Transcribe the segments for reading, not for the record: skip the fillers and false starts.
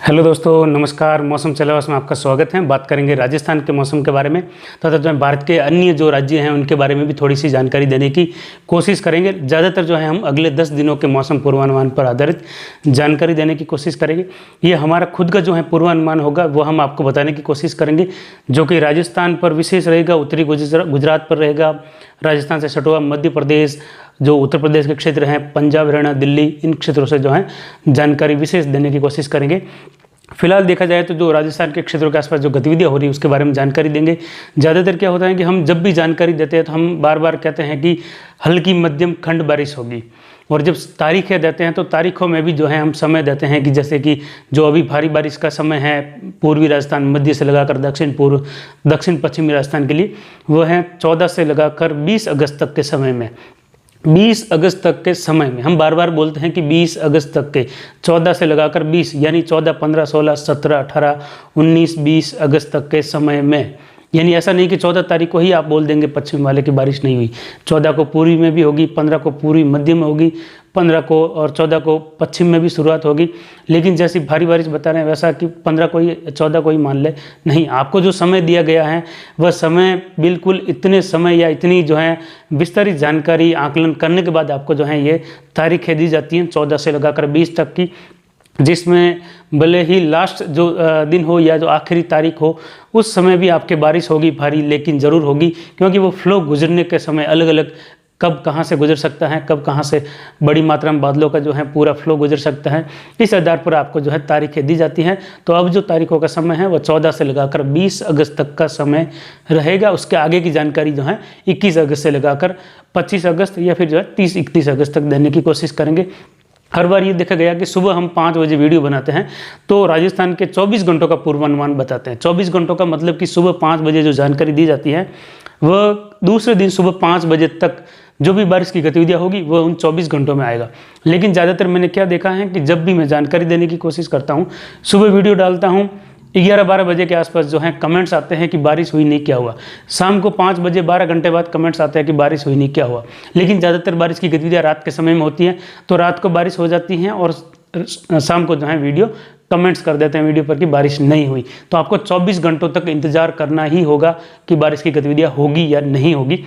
Hello दोस्तों, नमस्कार। मौसम चलावास में आपका स्वागत है। बात करेंगे राजस्थान के मौसम के बारे में तथा जो है भारत के अन्य जो राज्य हैं उनके बारे में भी थोड़ी सी जानकारी देने की कोशिश करेंगे। ज़्यादातर जो है हम अगले 10 दिनों के मौसम पूर्वानुमान पर आधारित जानकारी देने की कोशिश करेंगे। ये हमारा खुद का जो है पूर्वानुमान होगा वो हम आपको बताने की कोशिश करेंगे, जो कि राजस्थान पर विशेष रहेगा, उत्तरी गुजरात पर रहेगा, राजस्थान से सटा हुआ मध्य प्रदेश, जो उत्तर प्रदेश के क्षेत्र हैं, पंजाब, हरियाणा, दिल्ली, इन क्षेत्रों से जो है जानकारी विशेष देने की कोशिश करेंगे। फिलहाल देखा जाए तो जो राजस्थान के क्षेत्रों के आसपास जो गतिविधियां हो रही है उसके बारे में जानकारी देंगे। ज़्यादातर क्या होता है कि हम जब भी जानकारी देते हैं तो हम बार बार कहते हैं कि हल्की मध्यम खंड बारिश होगी, और जब तारीखें देते हैं तो तारीखों में भी जो है हम समय देते हैं कि जैसे कि जो अभी भारी बारिश का समय है पूर्वी राजस्थान मध्य से लगाकर दक्षिण पश्चिमी राजस्थान के लिए, वो है 14 से लगाकर 20 अगस्त तक के समय में। 20 अगस्त तक के समय में हम बार बार बोलते हैं कि 20 अगस्त तक के, 14 से लगाकर 20 यानी 14, 15, 16, 17, 18, 19, 20 अगस्त तक के समय में। यानी ऐसा नहीं कि 14 तारीख को ही आप बोल देंगे पश्चिम वाले की बारिश नहीं हुई। 14 को पूर्वी में भी होगी, 15 को पूर्वी मध्य में होगी, 15 को और 14 को पश्चिम में भी शुरुआत होगी। लेकिन जैसी भारी बारिश बता रहे हैं वैसा कि 15 को ही 14 को ही मान ले, नहीं। आपको जो समय दिया गया है वह समय बिल्कुल इतने समय या इतनी जो है विस्तारित जानकारी आकलन करने के बाद आपको जो है ये तारीखें दी जाती हैं 14 से लगाकर 20 तक की, जिसमें भले ही लास्ट जो दिन हो या जो आखिरी तारीख हो उस समय भी आपके बारिश होगी भारी, लेकिन ज़रूर होगी, क्योंकि वो फ्लो गुजरने के समय अलग अलग कब कहाँ से गुजर सकता है, कब कहाँ से बड़ी मात्रा में बादलों का जो है पूरा फ्लो गुजर सकता है। इस आधार पर आपको जो है तारीखें दी जाती हैं। तो अब जो तारीखों का समय है वो 14 से लगाकर 20 अगस्त तक का समय रहेगा। उसके आगे की जानकारी जो है 21 अगस्त से लगाकर 25 अगस्त या फिर जो है 30-31 अगस्त तक देने की कोशिश करेंगे। हर बार ये देखा गया कि सुबह हम 5 बजे वीडियो बनाते हैं तो राजस्थान के 24 घंटों का पूर्वानुमान बताते हैं। 24 घंटों का मतलब कि सुबह 5 बजे जो जानकारी दी जाती है वह दूसरे दिन सुबह 5 बजे तक जो भी बारिश की गतिविधियां होगी वह उन 24 घंटों में आएगा। लेकिन ज़्यादातर मैंने क्या देखा है कि जब भी मैं जानकारी देने की कोशिश करता हूँ, सुबह वीडियो डालता हूँ, 11-12 बजे के आसपास जो है कमेंट्स आते हैं कि बारिश हुई नहीं, क्या हुआ। शाम को 5 बजे 12 घंटे बाद कमेंट्स आते हैं कि बारिश हुई नहीं, क्या हुआ। लेकिन ज़्यादातर बारिश की गतिविधियाँ रात के समय में होती हैं, तो रात को बारिश हो जाती हैं और शाम को जो है वीडियो कमेंट्स कर देते हैं वीडियो पर कि बारिश नहीं हुई। तो आपको 24 घंटों तक इंतजार करना ही होगा कि बारिश की गतिविधियाँ होगी या नहीं होगी।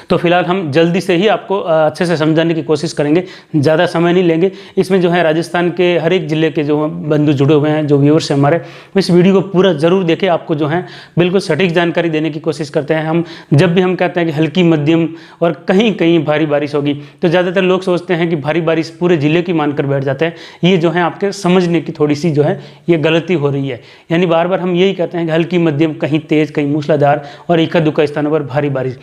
तो फिलहाल हम जल्दी से ही आपको अच्छे से समझाने की कोशिश करेंगे, ज़्यादा समय नहीं लेंगे। इसमें जो है राजस्थान के हर एक ज़िले के जो बंधु जुड़े हुए हैं, जो व्यूअर्स हैं हमारे, इस वीडियो को पूरा ज़रूर देखें। आपको जो है बिल्कुल सटीक जानकारी देने की कोशिश करते हैं हम। जब भी हम कहते हैं कि हल्की मध्यम और कहीं कहीं भारी बारिश होगी, तो ज़्यादातर लोग सोचते हैं कि भारी बारिश पूरे ज़िले की मानकर बैठ जाते हैं। ये जो है आपके समझने की थोड़ी सी जो है ये गलती हो रही है। यानी बार बार हम यही कहते हैं कि हल्की मध्यम, कहीं तेज़, कहीं मूसलाधार और इक्का दुक्का स्थानों पर भारी बारिश।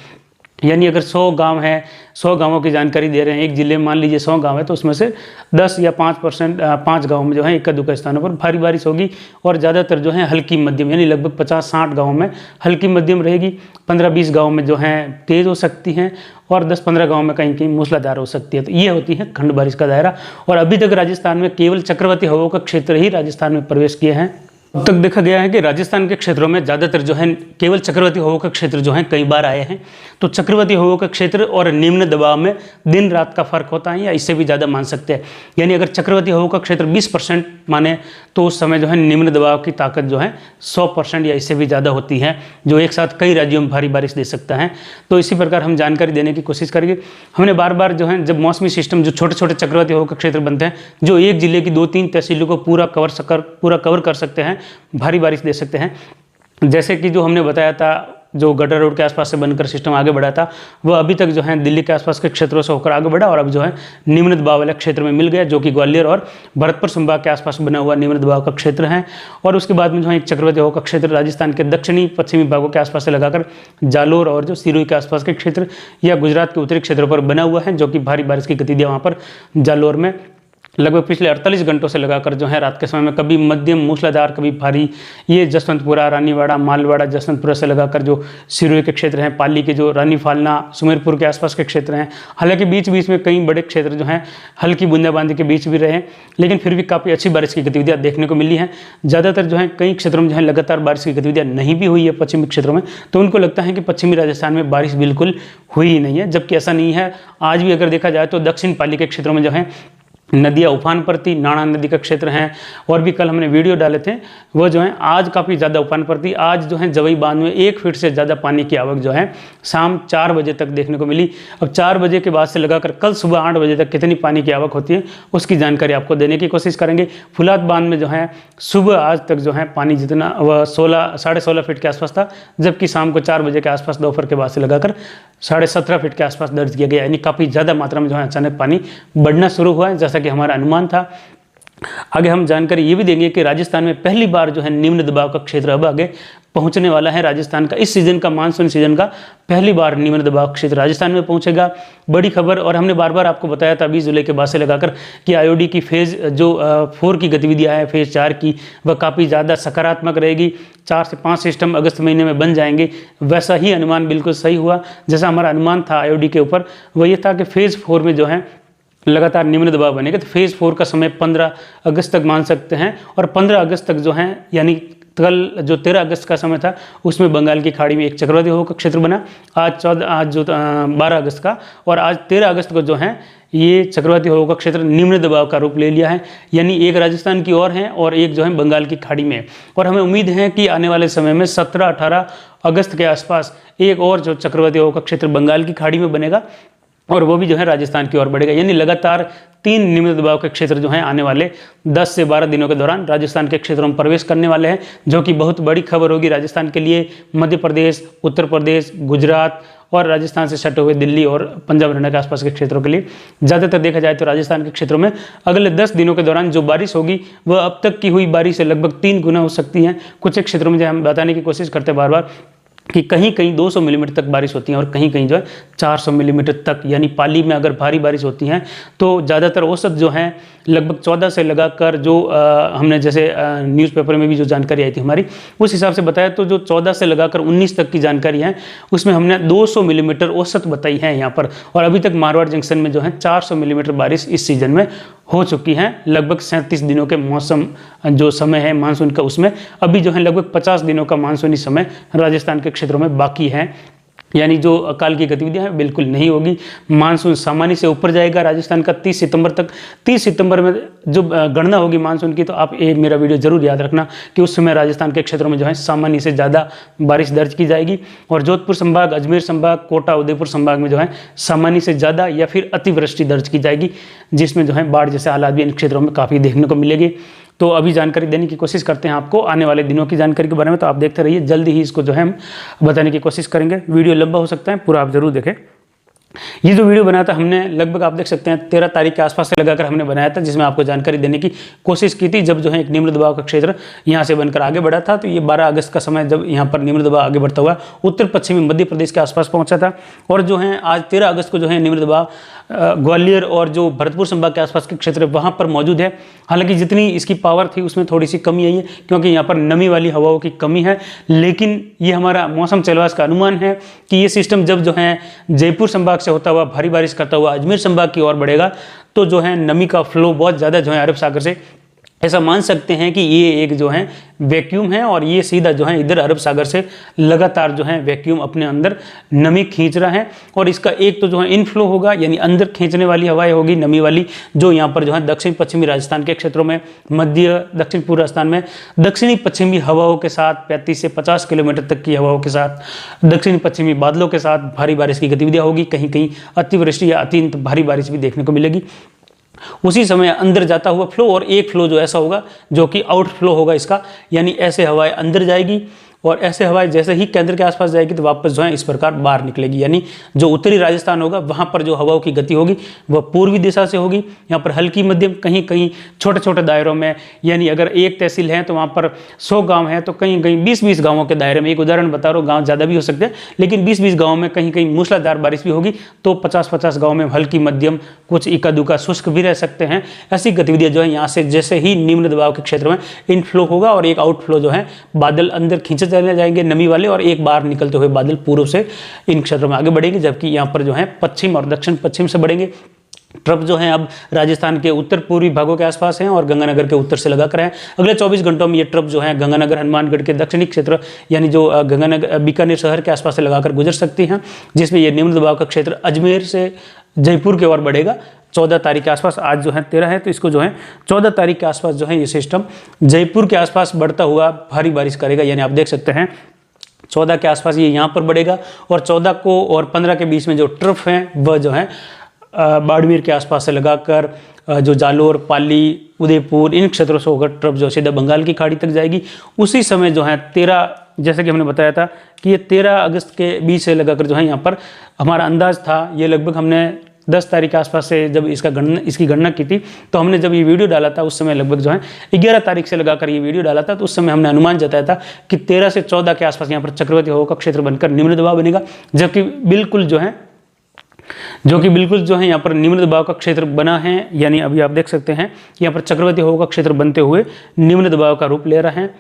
यानी अगर 100 गांव हैं, 100 गांवों की जानकारी दे रहे हैं, एक ज़िले में मान लीजिए 100 गांव है, तो उसमें से 10 या 5 गांवों में जो है इक्का दुक्का स्थानों पर भारी बारिश होगी। और ज़्यादातर जो है हल्की मध्यम, यानी लगभग 50-60 गाँवों में हल्की मध्यम रहेगी। 15-20 गाँव में जो है तेज़ हो सकती हैं और 10-15 गाँव में कहीं कहीं मूसलाधार हो सकती है। तो ये होती है खंड बारिश का दायरा। और अभी तक राजस्थान में केवल चक्रवाती हवाओं का क्षेत्र ही राजस्थान में प्रवेश किए हैं। अब तक देखा गया है कि राजस्थान के क्षेत्रों में ज़्यादातर जो है केवल चक्रवाती हवाओं का क्षेत्र जो है कई बार आए हैं। तो चक्रवाती हवाओं का क्षेत्र और निम्न दबाव में दिन रात का फर्क होता है या इससे भी ज़्यादा मान सकते हैं। यानी अगर चक्रवाती हवाओं का क्षेत्र 20% माने तो उस समय जो है निम्न दबाव की ताकत जो है 100% या इससे भी ज़्यादा होती है, जो एक साथ कई राज्यों में भारी बारिश दे सकता है। तो इसी प्रकार हम जानकारी देने की कोशिश करेंगे। हमने बार बार जो है जब मौसमी सिस्टम जो छोटे छोटे चक्रवाती हवाओं का क्षेत्र बनते हैं, जो एक जिले की 2-3 तहसीलों को पूरा कवर कर सकते हैं, भारी बारिश दे सकते हैं। जैसे कि जो हमने बताया था, जो गड्ढा रोड के आसपास से बनकर सिस्टम आगे बढ़ा था, वह अभी तक जो है दिल्ली के आसपास के क्षेत्रों से होकर आगे बढ़ा और अब जो है निम्न दबाव वाले क्षेत्र में मिल गया, जो कि ग्वालियर और भरतपुर संभाग के आसपास बना हुआ निम्न दबाव का क्षेत्र है। और उसके बाद में जो है एक चक्रवाती हवा का क्षेत्र राजस्थान के दक्षिणी पश्चिमी भागों के आसपास से लगाकर जालोर और जो सिरोही के आसपास के क्षेत्र या गुजरात के उत्तरी क्षेत्रों पर बना हुआ है, जो कि भारी बारिश की गतिविधियाँ वहाँ पर जालोर में लगभग पिछले 48 घंटों से लगाकर जो है रात के समय में कभी मध्यम मूसलाधार, कभी भारी, ये जसवंतपुरा, रानीवाड़ा, मालवाड़ा, जसवंतपुरा से लगाकर जो सिरोही के क्षेत्र हैं, पाली के जो रानी फालना, सुमेरपुर के आसपास के क्षेत्र हैं। हालांकि बीच बीच में कई बड़े क्षेत्र जो हैं हल्की बूंदाबांदी के बीच भी रहे, लेकिन फिर भी काफ़ी अच्छी बारिश की गतिविधियाँ देखने को मिली हैं। ज़्यादातर जो है कई क्षेत्रों में जो है लगातार बारिश की गतिविधियाँ नहीं भी हुई है पश्चिमी क्षेत्रों में, तो उनको लगता है कि पश्चिमी राजस्थान में बारिश बिल्कुल हुई ही नहीं है, जबकि ऐसा नहीं है। आज भी अगर देखा जाए तो दक्षिण पाली के क्षेत्रों में जो है नदियाँ उफान पर थी, नाणा नदी का क्षेत्र है, और भी कल हमने वीडियो डाले थे, वो जो है आज काफ़ी ज़्यादा उफान पर थी। आज जो है जवई बांध में 1 फीट से ज़्यादा पानी की आवक जो है शाम 4 बजे तक देखने को मिली। अब 4 बजे के बाद से लगाकर कल सुबह 8 बजे तक कितनी पानी की आवक होती है उसकी जानकारी आपको देने की कोशिश करेंगे। फुलाद बांध में जो है सुबह आज तक जो है पानी जितना वह 16-16.5 फीट के आसपास था, जबकि शाम को 4 बजे के आसपास दोपहर के बाद से लगाकर 17.5 फीट के आसपास दर्ज किया गया। यानी काफ़ी ज़्यादा मात्रा में जो है अचानक पानी बढ़ना शुरू हुआ है, जैसा कि हमारा अनुमान था। आगे हम जानकारी ये भी देंगे कि राजस्थान में पहली बार जो है निम्न दबाव का क्षेत्र अब आगे पहुंचने वाला है। राजस्थान का इस सीजन का मानसून सीजन का पहली बार निम्न दबाव क्षेत्र राजस्थान में पहुंचेगा। बड़ी खबर, और हमने बार बार आपको बताया था 20 जुलाई के बाद से लगाकर कि आईओडी की फेज़ जो 4 की गतिविधियां है, फेज़ 4 की, वह काफ़ी ज़्यादा सकारात्मक रहेगी। 4 से 5 सिस्टम अगस्त महीने में बन जाएंगे। वैसा ही अनुमान बिल्कुल सही हुआ। जैसा हमारा अनुमान था आईओडी के ऊपर, वह ये था कि फेज़ 4 में जो है लगातार निम्न दबाव बनेगा। तो फेज़ 4 का समय 15 अगस्त तक मान सकते हैं, और 15 अगस्त तक जो है, यानी कल जो 13 अगस्त का समय था उसमें बंगाल की खाड़ी में एक चक्रवाती हवा का क्षेत्र बना। आज 12 अगस्त का, और आज 13 अगस्त को जो है ये चक्रवाती हवा का क्षेत्र निम्न दबाव का रूप ले लिया है। यानी एक राजस्थान की ओर है और एक जो है बंगाल की खाड़ी में। और हमें उम्मीद है कि आने वाले समय में 17-18 अगस्त के आसपास एक और जो चक्रवाती हवा का क्षेत्र बंगाल की खाड़ी में बनेगा, और वो भी जो है राजस्थान की ओर बढ़ेगा। यानी लगातार 3 निम्न दबाव के क्षेत्र जो हैं आने वाले 10 से 12 दिनों के दौरान राजस्थान के क्षेत्रों में प्रवेश करने वाले हैं, जो कि बहुत बड़ी खबर होगी राजस्थान के लिए। मध्य प्रदेश, उत्तर प्रदेश, गुजरात और राजस्थान से सटे हुए दिल्ली और पंजाब हरियाणा के आसपास के क्षेत्रों के लिए ज़्यादातर देखा जाए तो राजस्थान के क्षेत्रों में अगले 10 दिनों के दौरान जो बारिश होगी वह अब तक की हुई बारिश से लगभग 3 गुना हो सकती है। कुछ एक क्षेत्रों में जो हम बताने की कोशिश करते हैं बार बार कि कहीं कहीं 200 मिलीमीटर तक बारिश होती है, और कहीं कहीं जो है 400 मिलीमीटर तक। यानी पाली में अगर भारी बारिश होती है तो ज़्यादातर औसत जो है लगभग 14 से लगाकर जो हमने जैसे न्यूज़पेपर में भी जो जानकारी आई थी हमारी, उस हिसाब से बताया तो जो 14 से लगाकर 19 तक की जानकारी है उसमें हमने 200 मिलीमीटर औसत बताई है यहाँ पर। और अभी तक मारवाड़ जंक्शन में जो है 400 मिलीमीटर बारिश इस सीजन में हो चुकी है। लगभग 37 दिनों के मौसम जो समय है मानसून का, उसमें अभी जो है लगभग 50 दिनों का मानसूनी समय राजस्थान के क्षेत्रों में बाकी है। यानी जो अकाल की गतिविधियां हैं बिल्कुल नहीं होगी। मानसून सामान्य से ऊपर जाएगा राजस्थान का 30 सितंबर तक। 30 सितंबर में जो गणना होगी मानसून की, तो आप ये मेरा वीडियो जरूर याद रखना कि उस समय राजस्थान के क्षेत्रों में जो है सामान्य से ज़्यादा बारिश दर्ज की जाएगी। और जोधपुर संभाग, अजमेर संभाग, कोटा, उदयपुर संभाग में जो है सामान्य से ज़्यादा या फिर अतिवृष्टि दर्ज की जाएगी, जिसमें जो है बाढ़ जैसे हालात भी इन क्षेत्रों में काफ़ी देखने को मिलेगी। तो अभी जानकारी देने की कोशिश करते हैं आपको आने वाले दिनों की जानकारी के बारे में, तो आप देखते रहिए। जल्दी ही इसको जो है हम बताने की कोशिश करेंगे। वीडियो लंबा हो सकता है, पूरा आप जरूर देखें। ये जो वीडियो बनाया था हमने लगभग आप देख सकते हैं 13 तारीख के आसपास से लगाकर हमने बनाया था, जिसमें आपको जानकारी देने की कोशिश की थी जब जो है एक निम्न दबाव का क्षेत्र यहाँ से बनकर आगे बढ़ा था। तो ये 12 अगस्त का समय जब यहाँ पर निम्न दबाव आगे बढ़ता हुआ उत्तर पश्चिमी मध्य प्रदेश के आसपास पहुंचा था। और जो है आज 13 अगस्त को जो है निम्न दबाव ग्वालियर और जो भरतपुर संभाग के आसपास के क्षेत्र वहाँ पर मौजूद है। हालांकि जितनी इसकी पावर थी उसमें थोड़ी सी कमी आई है, क्योंकि यहाँ पर नमी वाली हवाओं की कमी है। लेकिन ये हमारा मौसम चलवास का अनुमान है कि ये सिस्टम जब जो है जयपुर संभाग से होता हुआ भारी बारिश करता हुआ अजमेर संभाग की ओर बढ़ेगा, तो जो है नमी का फ्लो बहुत ज़्यादा जो है अरब सागर से, ऐसा मान सकते हैं कि ये एक जो है वैक्यूम है, और ये सीधा जो है इधर अरब सागर से लगातार जो है वैक्यूम अपने अंदर नमी खींच रहा है। और इसका एक तो जो है इनफ्लो होगा, यानी अंदर खींचने वाली हवाएं होगी नमी वाली, जो यहाँ पर जो है दक्षिण पश्चिमी राजस्थान के क्षेत्रों में, मध्य दक्षिण पूर्व राजस्थान में दक्षिणी पश्चिमी हवाओं के साथ 35 से 50 किलोमीटर तक की हवाओं के साथ दक्षिण पश्चिमी बादलों के साथ भारी बारिश की गतिविधियाँ होगी। कहीं कहीं अतिवृष्टि या अत्यंत भारी बारिश भी देखने को मिलेगी। उसी समय अंदर जाता हुआ फ्लो, और एक फ्लो जो ऐसा होगा जो कि आउट फ्लो होगा इसका, यानी ऐसे हवाएं अंदर जाएगी और ऐसे हवाएं जैसे ही केंद्र के आसपास जाएगी तो वापस जो है इस प्रकार बाहर निकलेगी। यानी जो उत्तरी राजस्थान होगा वहाँ पर जो हवाओं की गति होगी वह पूर्वी दिशा से होगी। यहाँ पर हल्की मध्यम, कहीं कहीं छोटे छोटे दायरों में, यानी अगर एक तहसील है तो वहाँ पर 100 गाँव है तो कहीं कहीं 20-20 गाँवों के दायरे में, एक उदाहरण बता रहा हूँ, गाँव ज़्यादा भी हो सकते हैं लेकिन 20-20 गाँव में कहीं कहीं मूसलाधार बारिश भी होगी। तो 50-50 गाँव में हल्की मध्यम, कुछ इक्का दुक्का शुष्क भी रह सकते हैं। ऐसी गतिविधियाँ जो है यहाँ से जैसे ही निम्न दबाव के क्षेत्र में इनफ्लो होगा और एक आउटफ्लो जो है बादल अंदर खींचे चले जाएंगे नमी वाले, और एक बार निकलते हुए बादल पूर्व से इन क्षेत्रों में आगे बढ़ेंगे, जबकि यहाँ पर जो है पश्चिम और दक्षिण पश्चिम से बढ़ेंगे। ट्रफ जो है अब राजस्थान के उत्तर पूर्वी भागों के आसपास हैं और गंगानगर के उत्तर से लगाकर हैं। अगले 24 घंटों में ये ट्रफ जो है गंगानगर हनुमानगढ़ के दक्षिणी क्षेत्र, यानी जो गंगानगर बीकानेर शहर के आसपास से लगाकर गुजर सकती हैं, जिसमें ये निम्न दबाव का क्षेत्र अजमेर से जयपुर की ओर बढ़ेगा। 14 तारीख के आसपास, आज जो है 13 है, तो इसको जो है 14 तारीख के आसपास जो है ये सिस्टम जयपुर के आसपास बढ़ता हुआ भारी बारिश करेगा। यानी आप देख सकते हैं 14 के आसपास ये यहाँ पर बढ़ेगा और 14 को और 15 के बीच में जो ट्रफ है वह जो है बाड़मेर के आसपास से लगाकर जो जालोर, पाली, उदयपुर इन क्षेत्रों से होकर ट्रफ जो सीधा बंगाल की खाड़ी तक जाएगी। उसी समय जो है 13, जैसे कि हमने बताया था कि ये 13 अगस्त के बीच से लगाकर जो है यहाँ पर हमारा अंदाज था, ये लगभग हमने 10 तारीख के आसपास से जब इसकी गणना की थी, तो हमने जब ये वीडियो डाला था उस समय लगभग जो है 11 तारीख से लगाकर ये वीडियो डाला था, तो उस समय हमने अनुमान जताया था कि 13 से 14 के आसपास यहाँ पर चक्रवाती हवा का क्षेत्र बनकर निम्न दबाव बनेगा, जबकि बिल्कुल जो है यहाँ पर निम्न दबाव का क्षेत्र बना है। यानी अभी आप देख सकते हैं यहाँ पर चक्रवाती हवा का क्षेत्र बनते हुए निम्न दबाव का रूप ले रहा है।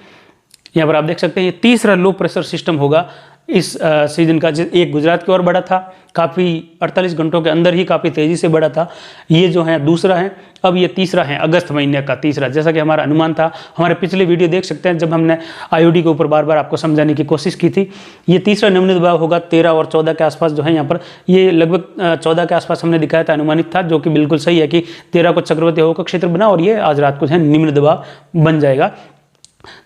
यहाँ पर आप देख सकते हैं ये तीसरा लो प्रेशर सिस्टम होगा इस सीजन का। एक गुजरात की ओर बढ़ा था, काफ़ी 48 घंटों के अंदर ही काफ़ी तेज़ी से बढ़ा था, ये जो है दूसरा है। अब ये तीसरा है, अगस्त महीने का तीसरा, जैसा कि हमारा अनुमान था। हमारे पिछले वीडियो देख सकते हैं जब हमने आईओडी के ऊपर बार बार आपको समझाने की कोशिश की थी। ये तीसरा निम्न दबाव होगा 13 और 14 के आसपास जो है यहाँ पर, ये लगभग 14 के आसपास हमने दिखाया था, अनुमानित था, जो कि बिल्कुल सही है कि 13 को चक्रवाती हवा का क्षेत्र बना और ये आज रात को जो है निम्न दबाव बन जाएगा।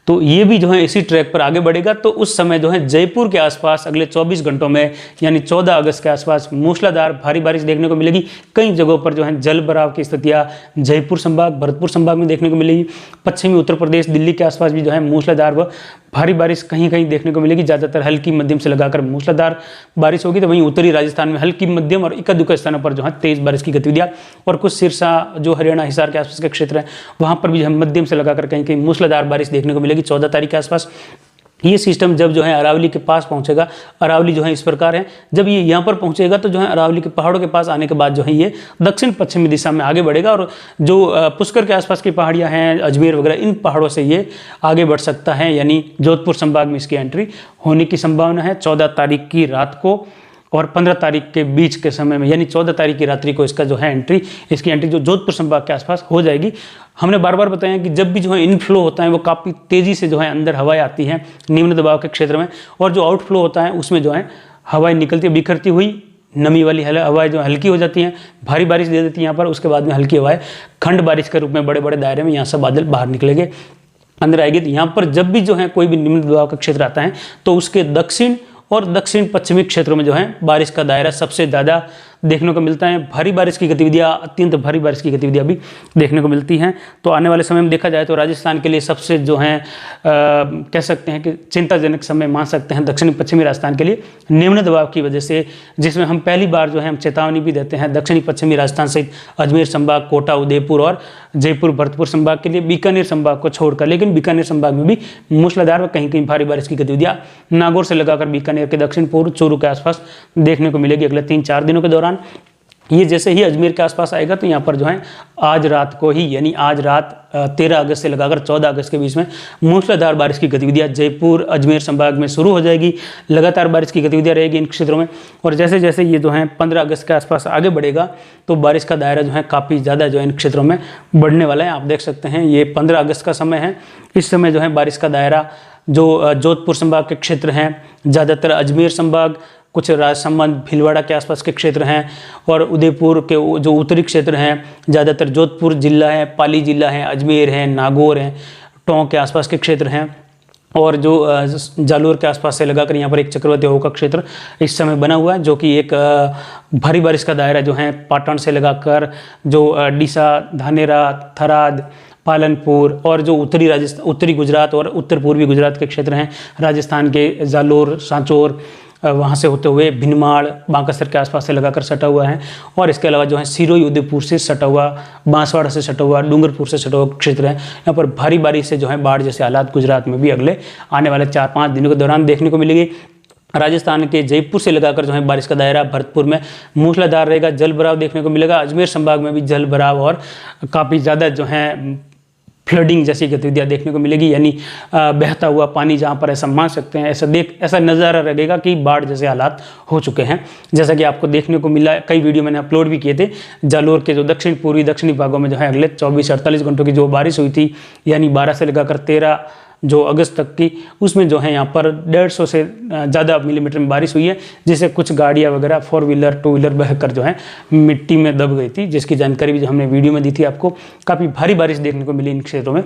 तो ये भी जो है इसी ट्रैक पर आगे बढ़ेगा। तो उस समय जो है जयपुर के आसपास अगले 24 घंटों में यानी 14 अगस्त के आसपास मूसलाधार भारी बारिश देखने को मिलेगी। कई जगहों पर जो है जल भराव की स्थितियां जयपुर संभाग, भरतपुर संभाग में देखने को मिलेगी। पश्चिमी उत्तर प्रदेश, दिल्ली के आसपास भी जो है मूसलाधार व भारी बारिश कहीं कहीं देखने को मिलेगी। ज़्यादातर हल्की मध्यम से लगाकर मूसलाधार बारिश होगी। तो वहीं उत्तरी राजस्थान में हल्की मध्यम और इक्का दुक्का स्थानों पर जो है तेज बारिश की गतिविधियां, और कुछ सिरसा जो हरियाणा हिसार के आसपास के क्षेत्र है वहां पर भी जो है मध्यम से लगाकर कहीं कहीं मूसलाधार बारिश देखने को मिलेगी 14 तारीख के आसपास। ये सिस्टम जब जो है अरावली के पास पहुंचेगा, अरावली जो है इस प्रकार है, जब ये यहाँ पर पहुंचेगा तो जो है अरावली के पहाड़ों के पास आने के बाद जो है ये दक्षिण पश्चिमी दिशा में आगे बढ़ेगा और जो पुष्कर के आसपास की पहाड़ियाँ हैं, अजमेर वगैरह, इन पहाड़ों से ये आगे बढ़ सकता है। यानी जोधपुर संभाग में इसकी एंट्री होने की संभावना है 14 तारीख की रात को और 15 तारीख के बीच के समय में, यानी 14 तारीख की रात्रि को इसका जो है इसकी एंट्री जो जोधपुर संभाग के आसपास हो जाएगी। हमने बार बार बताया कि जब भी जो है इनफ्लो होता है वो काफ़ी तेज़ी से जो है अंदर हवाएं आती हैं निम्न दबाव के क्षेत्र में, और जो आउटफ्लो होता है उसमें जो है हवाएं निकलती है बिखरती हुई, नमी वाली हवाएं जो हल्की हो जाती हैं, भारी बारिश दे देती हैं यहाँ पर। उसके बाद में हल्की हवाएं खंड बारिश के रूप में बड़े बड़े दायरे में यहाँ से बादल बाहर निकलेंगे, अंदर आएगी। तो यहाँ पर जब भी जो है कोई भी निम्न दबाव का क्षेत्र आता है तो उसके दक्षिण और दक्षिण पश्चिमी क्षेत्रों में जो है बारिश का दायरा सबसे ज़्यादा देखने को मिलता है। भारी बारिश की गतिविधियाँ, अत्यंत भारी बारिश की गतिविधियाँ भी देखने को मिलती हैं। तो आने वाले समय में देखा जाए तो राजस्थान के लिए सबसे जो है कह सकते हैं कि चिंताजनक समय मान सकते हैं दक्षिणी पश्चिमी राजस्थान के लिए, निम्न दबाव की वजह से, जिसमें हम पहली बार जो है हम चेतावनी भी देते हैं दक्षिणी पश्चिमी राजस्थान सहित अजमेर संभाग, कोटा, उदयपुर और जयपुर, भरतपुर संभाग के लिए, बीकानेर संभाग को छोड़कर। लेकिन बीकानेर संभाग में भी मूसलाधार व कहीं कहीं भारी बारिश की गतिविधियाँ नागौर से लगाकर बीकानेर के दक्षिण पूर्व चूरू के आसपास देखने को मिलेगी अगले 3-4 दिनों के दौरान। ये जैसे ही अजमेर के आसपास आएगा तो यहाँ पर जो है आज रात को ही, यानी आज रात 13 अगस्त से लगाकर 14 अगस्त के बीच में मूसलाधार बारिश की गतिविधियाँ जयपुर, अजमेर संभाग में शुरू हो जाएगी। लगातार बारिश की गतिविधियाँ रहेगी इन क्षेत्रों में, और जैसे जैसे ये जो है 15 अगस्त के आसपास आगे बढ़ेगा तो बारिश का दायरा जो है काफ़ी ज़्यादा जो है इन क्षेत्रों में बढ़ने वाला है। आप देख सकते हैं ये 15 अगस्त का समय है। इस समय जो है बारिश का दायरा जो जोधपुर संभाग के क्षेत्र हैं, ज़्यादातर अजमेर संभाग, कुछ राजसमंद, भीलवाड़ा के आसपास के क्षेत्र हैं, और उदयपुर के जो उत्तरी क्षेत्र हैं, ज़्यादातर जोधपुर जिला है, पाली जिला है, अजमेर है, नागौर है, टोंक के आसपास के क्षेत्र हैं, और जो जालोर के आसपास से लगाकर यहाँ पर एक चक्रवाती हवा का क्षेत्र इस समय बना हुआ है, जो कि एक भारी बारिश का दायरा जो है पाटन से लगाकर जो डीसा, धानेरा, थराद, पालनपुर और जो उत्तरी गुजरात और उत्तर पूर्वी गुजरात के क्षेत्र हैं, राजस्थान के जालोर, सांचौर, वहाँ से होते हुए भिनमाड़, बांकासर के आसपास से लगाकर सटा हुआ है। और इसके अलावा जो है सिरोही, उदयपुर से सटा हुआ, बांसवाड़ा से सटा हुआ, डूंगरपुर से सटा हुआ क्षेत्र है। यहाँ पर भारी बारिश से जो है बाढ़ जैसे हालात गुजरात में भी अगले आने वाले 4-5 दिनों के दौरान देखने को मिलेगी। राजस्थान के जयपुर से लगाकर जो है बारिश का दायरा भरतपुर में मूसलाधार रहेगा, जल भराव देखने को मिलेगा। अजमेर संभाग में भी जल भराव और काफ़ी ज़्यादा जो है फ्लडिंग जैसी गतिविधियाँ देखने को मिलेगी, यानी बहता हुआ पानी जहाँ पर ऐसा मान सकते हैं, ऐसा नज़ारा लगेगा कि बाढ़ जैसे हालात हो चुके हैं। जैसा कि आपको देखने को मिला, कई वीडियो मैंने अपलोड भी किए थे। जालोर के जो दक्षिण पूर्वी दक्षिणी भागों में जो है अगले 24-48 घंटों की जो बारिश हुई थी, यानी 12 से लगाकर 13 जो अगस्त तक की, उसमें जो है यहाँ पर 150 से ज़्यादा मिलीमीटर में बारिश हुई है, जिससे कुछ गाड़ियाँ वगैरह 4 व्हीलर 2 व्हीलर बहकर जो है मिट्टी में दब गई थी, जिसकी जानकारी भी जो हमने वीडियो में दी थी आपको। काफ़ी भारी बारिश देखने को मिली इन क्षेत्रों में,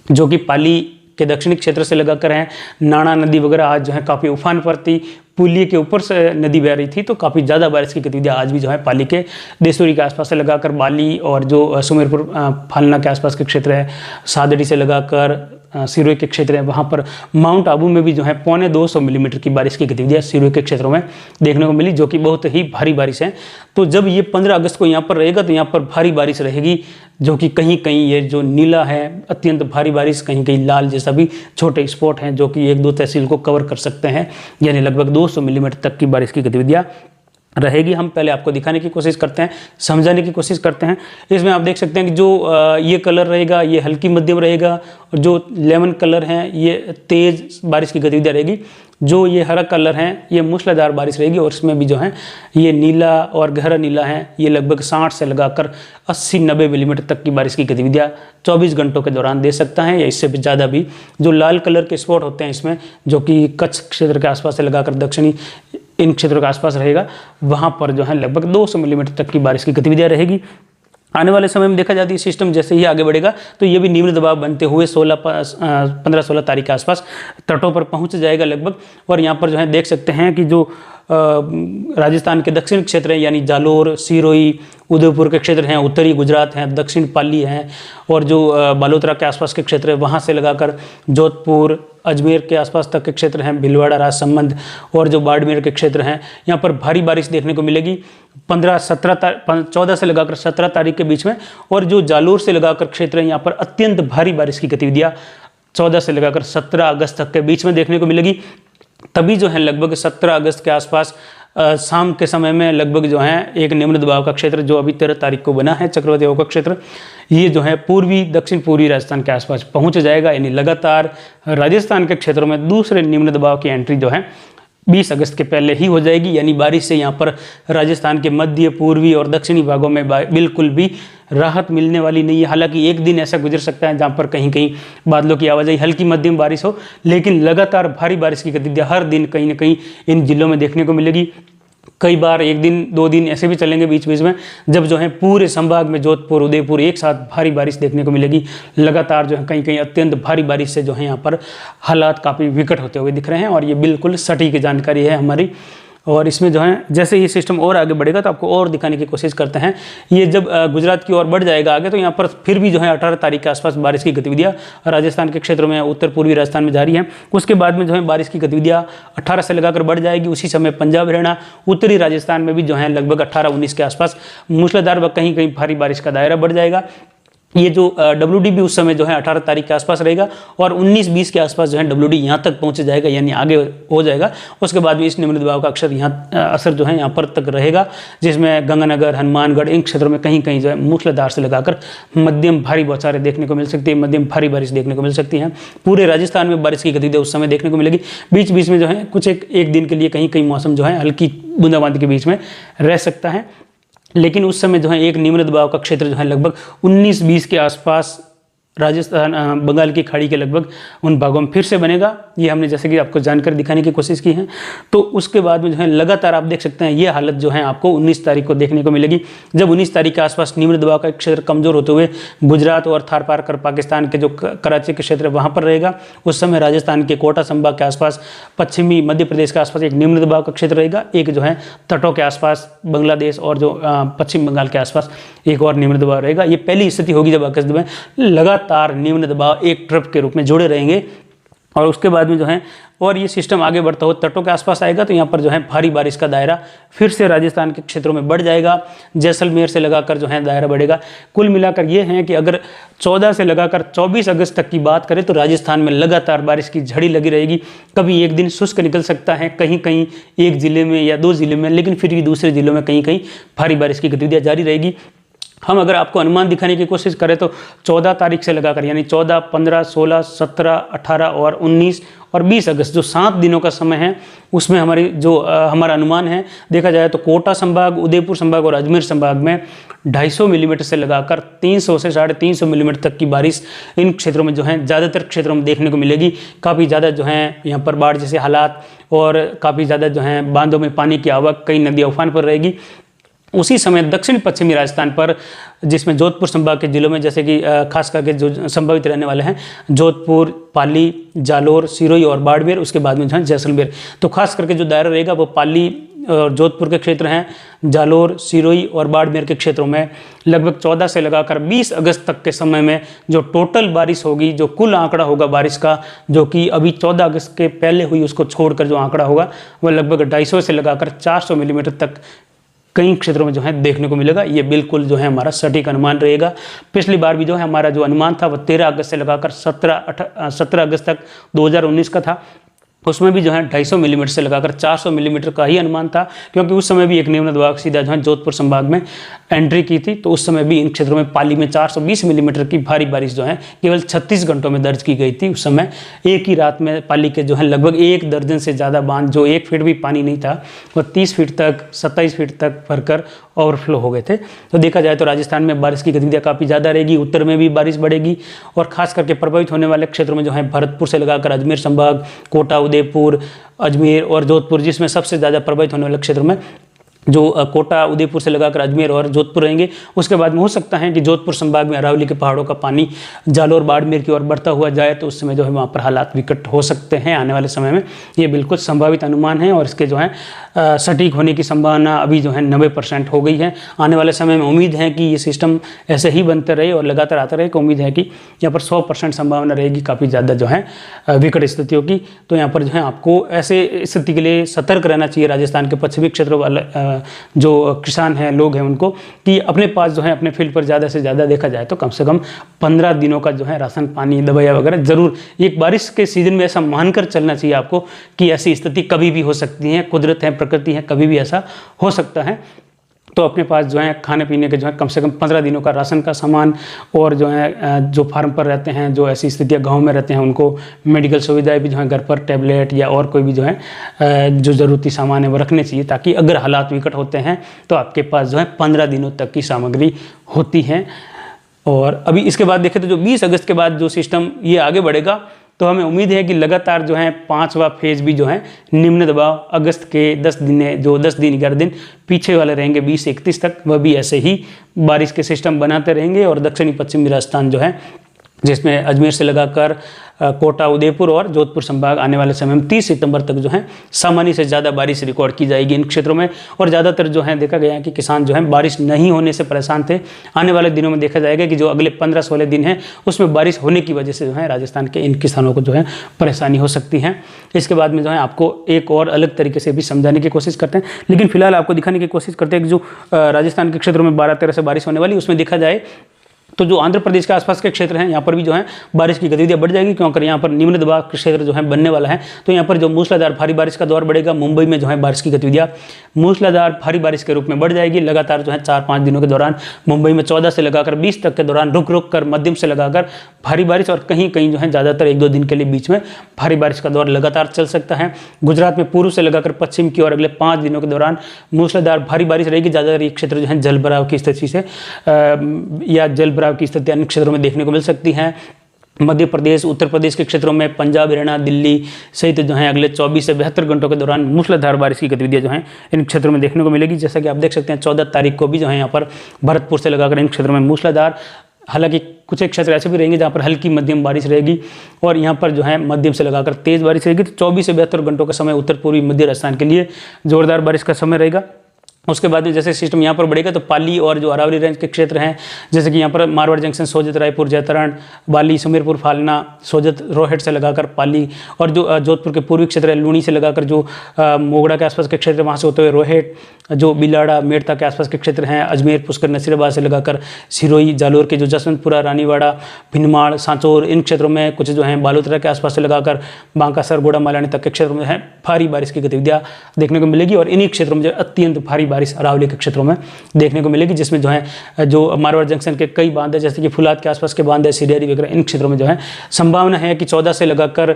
जो कि पाली के दक्षिणी क्षेत्र से लगाकर है। नाणा नदी वगैरह आज जो है काफ़ी उफान पर थी, पुलिये के ऊपर से नदी बह रही थी, तो काफ़ी ज़्यादा बारिश की गतिविधियाँ आज भी जो है पाली के देसूरी के आसपास से लगाकर बाली और जो सुमेरपुर फालना के आसपास के क्षेत्र है, सादड़ी से लगाकर सिरोही के क्षेत्र है, वहाँ पर माउंट आबू में भी जो है 250 मिलीमीटर की बारिश की गतिविधियाँ सिरोही के क्षेत्रों में देखने को मिली, जो कि बहुत ही भारी बारिश है। तो जब ये 15 अगस्त को यहाँ पर रहेगा तो यहाँ पर भारी बारिश रहेगी, जो कि कहीं कहीं ये जो नीला है अत्यंत भारी बारिश, कहीं कहीं लाल जैसा भी छोटे स्पॉट हैं जो कि 1-2 तहसील को कवर कर सकते हैं, यानी लगभग 200 मिलीमीटर तक की बारिश की गतिविधियाँ रहेगी। हम पहले आपको दिखाने की कोशिश करते हैं, समझाने की कोशिश करते हैं। इसमें आप देख सकते हैं कि जो ये कलर रहेगा ये हल्की मध्यम रहेगा, और जो लेमन कलर है ये तेज़ बारिश की गतिविधियाँ रहेगी। जो ये हरा कलर है ये मूसलाधार बारिश रहेगी, और इसमें भी जो है ये नीला और गहरा नीला है, ये लगभग 60 से लगाकर 80-90 मिलीमीटर तक की बारिश की गतिविधियाँ 24 घंटों के दौरान दे सकता है, या इससे भी ज़्यादा भी। जो लाल कलर के स्पॉट होते हैं इसमें, जो कि कच्छ क्षेत्र के आसपास से लगाकर दक्षिणी इन क्षेत्रों के आसपास रहेगा, वहाँ पर जो है लगभग 200 मिलीमीटर तक की बारिश की गतिविधियाँ रहेगी। आने वाले समय में देखा जाती है सिस्टम जैसे ही आगे बढ़ेगा तो ये भी निम्न दबाव बनते हुए 15-16 तारीख के आसपास तटों पर पहुंच जाएगा लगभग। और यहाँ पर जो है देख सकते हैं कि जो राजस्थान के दक्षिण क्षेत्र हैं, यानी जालोर, सिरोही, उदयपुर के क्षेत्र हैं, उत्तरी गुजरात हैं, दक्षिण पाली हैं, और जो बालोतरा के आसपास के क्षेत्र है वहाँ से लगाकर जोधपुर, अजमेर के आसपास तक के क्षेत्र हैं, भीलवाड़ा, राजसमंद, और जो बाड़मेर के क्षेत्र हैं, यहाँ पर भारी बारिश देखने को मिलेगी 14 से लगाकर 17 तारीख के बीच में। और जो जालोर से लगाकर क्षेत्र है यहाँ पर अत्यंत भारी बारिश की गतिविधियाँ 14 से लगाकर 17 अगस्त तक के बीच में देखने को मिलेगी। तभी जो है लगभग 17 अगस्त के आसपास शाम के समय में लगभग जो है एक निम्न दबाव का क्षेत्र जो अभी 13 तारीख को बना है, चक्रवाती हवा का क्षेत्र, ये जो है पूर्वी दक्षिण पूर्वी राजस्थान के आसपास पहुंच जाएगा। यानी लगातार राजस्थान के क्षेत्रों में दूसरे निम्न दबाव की एंट्री जो है 20 अगस्त के पहले ही हो जाएगी। यानी बारिश से यहाँ पर राजस्थान के मध्य, पूर्वी और दक्षिणी भागों में बिल्कुल भी राहत मिलने वाली नहीं है। हालांकि एक दिन ऐसा गुजर सकता है जहाँ पर कहीं कहीं बादलों की आवाजाही हल्की मध्यम बारिश हो, लेकिन लगातार भारी बारिश की गतिविधियाँ हर दिन कहीं ना कहीं इन जिलों में देखने को मिलेगी। कई बार 1 दिन 2 दिन ऐसे भी चलेंगे बीच बीच में, जब जो है पूरे संभाग में जोधपुर, उदयपुर एक साथ भारी बारिश देखने को मिलेगी। लगातार जो है कहीं कहीं अत्यंत भारी बारिश से जो है यहाँ पर हालात काफ़ी विकट होते हुए दिख रहे हैं, और ये बिल्कुल सटीक जानकारी है हमारी। और इसमें जो है जैसे ये सिस्टम और आगे बढ़ेगा तो आपको और दिखाने की कोशिश करते हैं। ये जब गुजरात की ओर बढ़ जाएगा आगे तो यहाँ पर फिर भी जो है 18 तारीख के आसपास बारिश की गतिविधियाँ राजस्थान के क्षेत्रों में, उत्तर पूर्वी राजस्थान में जारी है। उसके बाद में जो है बारिश की गतिविधियाँ 18 से लगाकर बढ़ जाएगी। उसी समय पंजाब, हरियाणा, उत्तरी राजस्थान में भी जो है लगभग 18-19 के आसपास मूसलाधार व कहीं कहीं भारी बारिश का दायरा बढ़ जाएगा। ये जो WD भी उस समय जो है 18 तारीख के आसपास रहेगा, और 19-20 के आसपास जो है WD यहाँ तक पहुँच जाएगा, यानी आगे हो जाएगा। उसके बाद में इस निम्न दबाव का असर जो है यहाँ पर तक रहेगा, जिसमें गंगानगर, हनुमानगढ़ इन क्षेत्रों में कहीं कहीं जो है मूसलाधार से लगाकर मध्यम भारी बौछारें देखने को मिल सकती है, मध्यम भारी बारिश देखने को मिल सकती है। पूरे राजस्थान में बारिश की गतिविधियाँ उस समय देखने को मिलेगी। बीच बीच में जो है कुछ एक दिन के लिए कहीं कहीं मौसम जो है हल्की बूंदाबांदी के बीच में रह सकता है, लेकिन उस समय जो है एक निम्न दबाव का क्षेत्र जो है लगभग 19-20 के आसपास राजस्थान, बंगाल की खाड़ी के लगभग उन भागों में फिर से बनेगा। ये हमने जैसे कि आपको जानकारी दिखाने की कोशिश की है। तो उसके बाद में जो है लगातार आप देख सकते हैं ये हालत जो है आपको 19 तारीख को देखने को मिलेगी, जब 19 तारीख के आसपास निम्न दबाव का क्षेत्र कमजोर होते हुए गुजरात और थार पार कर पाकिस्तान के जो कराची के क्षेत्र वहाँ पर रहेगा। उस समय राजस्थान के कोटा संभाग के आसपास, पश्चिमी मध्य प्रदेश के आसपास एक निम्न दबाव का क्षेत्र रहेगा। एक जो है तटों के आसपास बांग्लादेश और जो पश्चिम बंगाल के आसपास एक और निम्न दबाव रहेगा। ये पहली स्थिति होगी जब अगस्त में लगातार निम्न दबाव एक ट्रफ के रूप में जुड़े रहेंगे, और उसके बाद में जो है और ये सिस्टम आगे बढ़ता हो तटों के आसपास आएगा तो यहाँ पर जो है भारी बारिश का दायरा फिर से राजस्थान के क्षेत्रों में बढ़ जाएगा। जैसलमेर से लगाकर जो है दायरा बढ़ेगा। कुल मिलाकर ये है कि अगर 14 से लगाकर 24 अगस्त तक की बात करें तो राजस्थान में लगातार बारिश की झड़ी लगी रहेगी। कभी एक दिन शुष्क निकल सकता है, कहीं कहीं एक जिले में या 2 जिले में, लेकिन फिर भी दूसरे जिलों में कहीं कहीं भारी बारिश की गतिविधियाँ जारी रहेगी। हम अगर आपको अनुमान दिखाने की कोशिश करें तो 14 तारीख से लगाकर, यानी 14, 15, 16, 17, 18 और 19 और 20 अगस्त जो 7 दिनों का समय है उसमें हमारी जो हमारा अनुमान है देखा जाए तो कोटा संभाग, उदयपुर संभाग और अजमेर संभाग में 250 मिलीमीटर से लगाकर 300 से 350 मिलीमीटर तक की बारिश इन क्षेत्रों में जो है ज़्यादातर क्षेत्रों में देखने को मिलेगी। काफ़ी ज़्यादा जो है यहाँ पर बाढ़ जैसे हालात और काफ़ी ज़्यादा जो है बांधों में पानी की आवक, कई नदियाँ उफान पर रहेगी। उसी समय दक्षिण पश्चिमी राजस्थान पर, जिसमें जोधपुर संभाग के जिलों में जैसे कि खास करके जो संभावित रहने वाले हैं जोधपुर, पाली, जालोर, सिरोही और बाड़मेर, उसके बाद में जो है जैसलमेर। तो खास करके जो दायरा रहेगा वो पाली और जोधपुर के क्षेत्र हैं, जालोर, सिरोही और बाड़मेर के क्षेत्रों में लगभग 14 से लगाकर 20 अगस्त तक के समय में जो टोटल बारिश होगी, जो कुल आंकड़ा होगा बारिश का, जो कि अभी 14 अगस्त के पहले हुई उसको छोड़कर जो आंकड़ा होगा वह लगभग 250 से लगाकर 400 मिलीमीटर तक कई क्षेत्रों में जो है देखने को मिलेगा। ये बिल्कुल जो है हमारा सटीक अनुमान रहेगा। पिछली बार भी जो है हमारा जो अनुमान था वह 13 अगस्त से लगाकर 17 अगस्त तक 2019 का था। उसमें भी जो है 250 मिलीमीटर से लगाकर 400 मिलीमीटर का ही अनुमान था, क्योंकि उस समय भी एक निम्न दबाव सीधा जो है जोधपुर संभाग में एंट्री की थी। तो उस समय भी इन क्षेत्रों में पाली में 420 मिलीमीटर की भारी बारिश जो है केवल 36 घंटों में दर्ज की गई थी। उस समय एक ही रात में पाली के जो है लगभग 1 दर्जन से ज़्यादा बांध, जो 1 फीट भी पानी नहीं था, वह 30 फीट तक, 27 फीट तक भरकर ओवरफ्लो हो गए थे। तो देखा जाए तो राजस्थान में बारिश की गतिविधियाँ काफ़ी ज़्यादा रहेगी। उत्तर में भी बारिश बढ़ेगी और खास करके प्रभावित होने वाले क्षेत्रों में जो है भरतपुर से लगाकर अजमेर संभाग, कोटा, उदयपुर, अजमेर और जोधपुर, जिसमें सबसे ज़्यादा प्रभावित होने वाले क्षेत्रों में जो कोटा, उदयपुर से लगाकर अजमेर और जोधपुर रहेंगे। उसके बाद में हो सकता है कि जोधपुर संभाग में अरावली के पहाड़ों का पानी जालोर, बाड़मेर की ओर बढ़ता हुआ जाए, तो उस समय जो है वहाँ पर हालात विकट हो सकते हैं आने वाले समय में। ये बिल्कुल संभावित अनुमान है और इसके जो है सटीक होने की संभावना अभी जो है 90% हो गई है। आने वाले समय में उम्मीद है कि ये सिस्टम ऐसे ही बनते रहे और लगातार आता रहे। उम्मीद है कि यहाँ पर 100% संभावना रहेगी काफ़ी ज़्यादा जो है विकट स्थितियों की। तो यहाँ पर जो है आपको ऐसे स्थिति के लिए सतर्क रहना चाहिए राजस्थान के पश्चिमी क्षेत्रों वाले जो किसान हैं, लोग हैं, उनको कि अपने पास जो है अपने फील्ड पर ज़्यादा से ज़्यादा देखा जाए तो कम से कम 15 दिनों का जो है राशन पानी, दवाइयाँ वगैरह ज़रूर एक बारिश के सीजन में ऐसा मानकर चलना चाहिए आपको कि ऐसी स्थिति कभी भी हो सकती है, कुदरत है, प्रकृति है, कभी भी ऐसा हो सकता है। तो अपने पास जो है खाने पीने के जो है कम से कम 15 दिनों का राशन का सामान, और जो है जो फार्म पर रहते हैं, जो ऐसी स्थितियाँ गांव में रहते हैं, उनको मेडिकल सुविधाएं भी जो है घर पर टैबलेट या और कोई भी जो है जो ज़रूरती सामान है वो रखने चाहिए, ताकि अगर हालात विकट होते हैं तो आपके पास जो है 15 दिनों तक की सामग्री होती है। और अभी इसके बाद देखें तो जो 20 अगस्त के बाद जो सिस्टम ये आगे बढ़ेगा, तो हमें उम्मीद है कि लगातार जो है 5वां फेज भी जो है निम्न दबाव अगस्त के 10 दिन, जो 10 दिन 11 दिन पीछे वाले रहेंगे 20 से 31 तक, वह भी ऐसे ही बारिश के सिस्टम बनाते रहेंगे। और दक्षिणी पश्चिमी राजस्थान जो है, जिसमें अजमेर से लगाकर कोटा, उदयपुर और जोधपुर संभाग, आने वाले समय में 30 सितंबर तक जो है सामान्य से ज़्यादा बारिश रिकॉर्ड की जाएगी इन क्षेत्रों में। और ज़्यादातर जो है देखा गया है कि किसान जो है बारिश नहीं होने से परेशान थे। आने वाले दिनों में देखा जाएगा कि जो अगले 15-16 दिन हैं उसमें बारिश होने की वजह से जो है राजस्थान के इन किसानों को जो है परेशानी हो सकती है। इसके बाद में जो है आपको एक और अलग तरीके से भी समझाने की कोशिश करते हैं, लेकिन फिलहाल आपको दिखाने की कोशिश करते हैं कि जो राजस्थान के क्षेत्रों में 12-13 से बारिश होने वाली, उसमें देखा जाए तो जो आंध्र प्रदेश के आसपास के क्षेत्र हैं यहाँ पर भी जो है बारिश की गतिविधियाँ बढ़ जाएगी, क्योंकि यहाँ पर निम्न दबाव के क्षेत्र जो है बनने वाला है। तो यहाँ पर जो मूसलाधार भारी बारिश का दौर बढ़ेगा। मुंबई में जो है बारिश की गतिविधियाँ मूसलाधार भारी बारिश के रूप में बढ़ जाएगी। लगातार जो है 4-5 दिनों के दौरान मुंबई में 14 से लगाकर 20 तक के दौरान रुक रुक कर मध्यम से लगाकर भारी बारिश, और कहीं कहीं जो है ज़्यादातर 1-2 दिन के लिए बीच में भारी बारिश का दौर लगातार चल सकता है। गुजरात में पूर्व से लगाकर पश्चिम की ओर अगले 5 दिनों के दौरान मूसलाधार भारी बारिश रहेगी। ज़्यादातर ये क्षेत्र जो है जल भराव की स्थिति से या जल भराव की स्थिति अन्य क्षेत्रों में देखने को मिल सकती है। मध्य प्रदेश, उत्तर प्रदेश के क्षेत्रों में, पंजाब, हरियाणा, दिल्ली सहित जो है अगले 24 से 72 घंटों के दौरान मूसलाधार बारिश की गतिविधियां जो हैं इन क्षेत्रों में देखने को मिलेगी। जैसा कि आप देख सकते हैं 14 तारीख को भी जो है यहाँ पर भरतपुर से लगाकर इन क्षेत्रों में मूसलाधार, हालांकि कुछ एक क्षेत्र ऐसे भी रहेंगे जहाँ पर हल्की मध्यम बारिश रहेगी, और यहाँ पर जो है मध्यम से लगाकर तेज बारिश रहेगी। तो 24 से 72 घंटों का समय उत्तर पूर्वी मध्य राजस्थान के लिए जोरदार बारिश का समय रहेगा। उसके बाद में जैसे सिस्टम यहाँ पर बढ़ेगा तो पाली और जो अरावली रेंज के क्षेत्र हैं, जैसे कि यहाँ पर मारवाड़ जंक्शन, सोजत, रायपुर, जैतरण, बाली, सुमेरपुर, फालना, सोजत, रोहट से लगाकर पाली, और जो जोधपुर के पूर्वी क्षेत्र है, लूणी से लगाकर जो मोगड़ा के आसपास के क्षेत्र वहाँ से होते हुए रोहट, जो बिलाड़ा, मेड़ता के आसपास के क्षेत्र हैं, अजमेर, पुष्कर, नसीराबाद से लगाकर सिरोही, जालोर के जो जसवंतपुरा, रानीवाड़ा, भिनमाड़, सांचौर, इन क्षेत्रों में कुछ जो है बालोतरा के आसपास से लगाकर बांका, सरगोड़ा, मालानी तक के क्षेत्रों में है भारी बारिश की गतिविधियाँ देखने को मिलेगी। और इन्हीं क्षेत्रों में जो अत्यंत भारी बारिश अरावली के क्षेत्रों में देखने को मिलेगी, जिसमें जो है जो मारवाड़ जंक्शन के कई बांध है, जैसे कि फुलाद के आसपास के बांध है, सिरियारी वगैरह, इन क्षेत्रों में जो है संभावना है कि 14 से लगाकर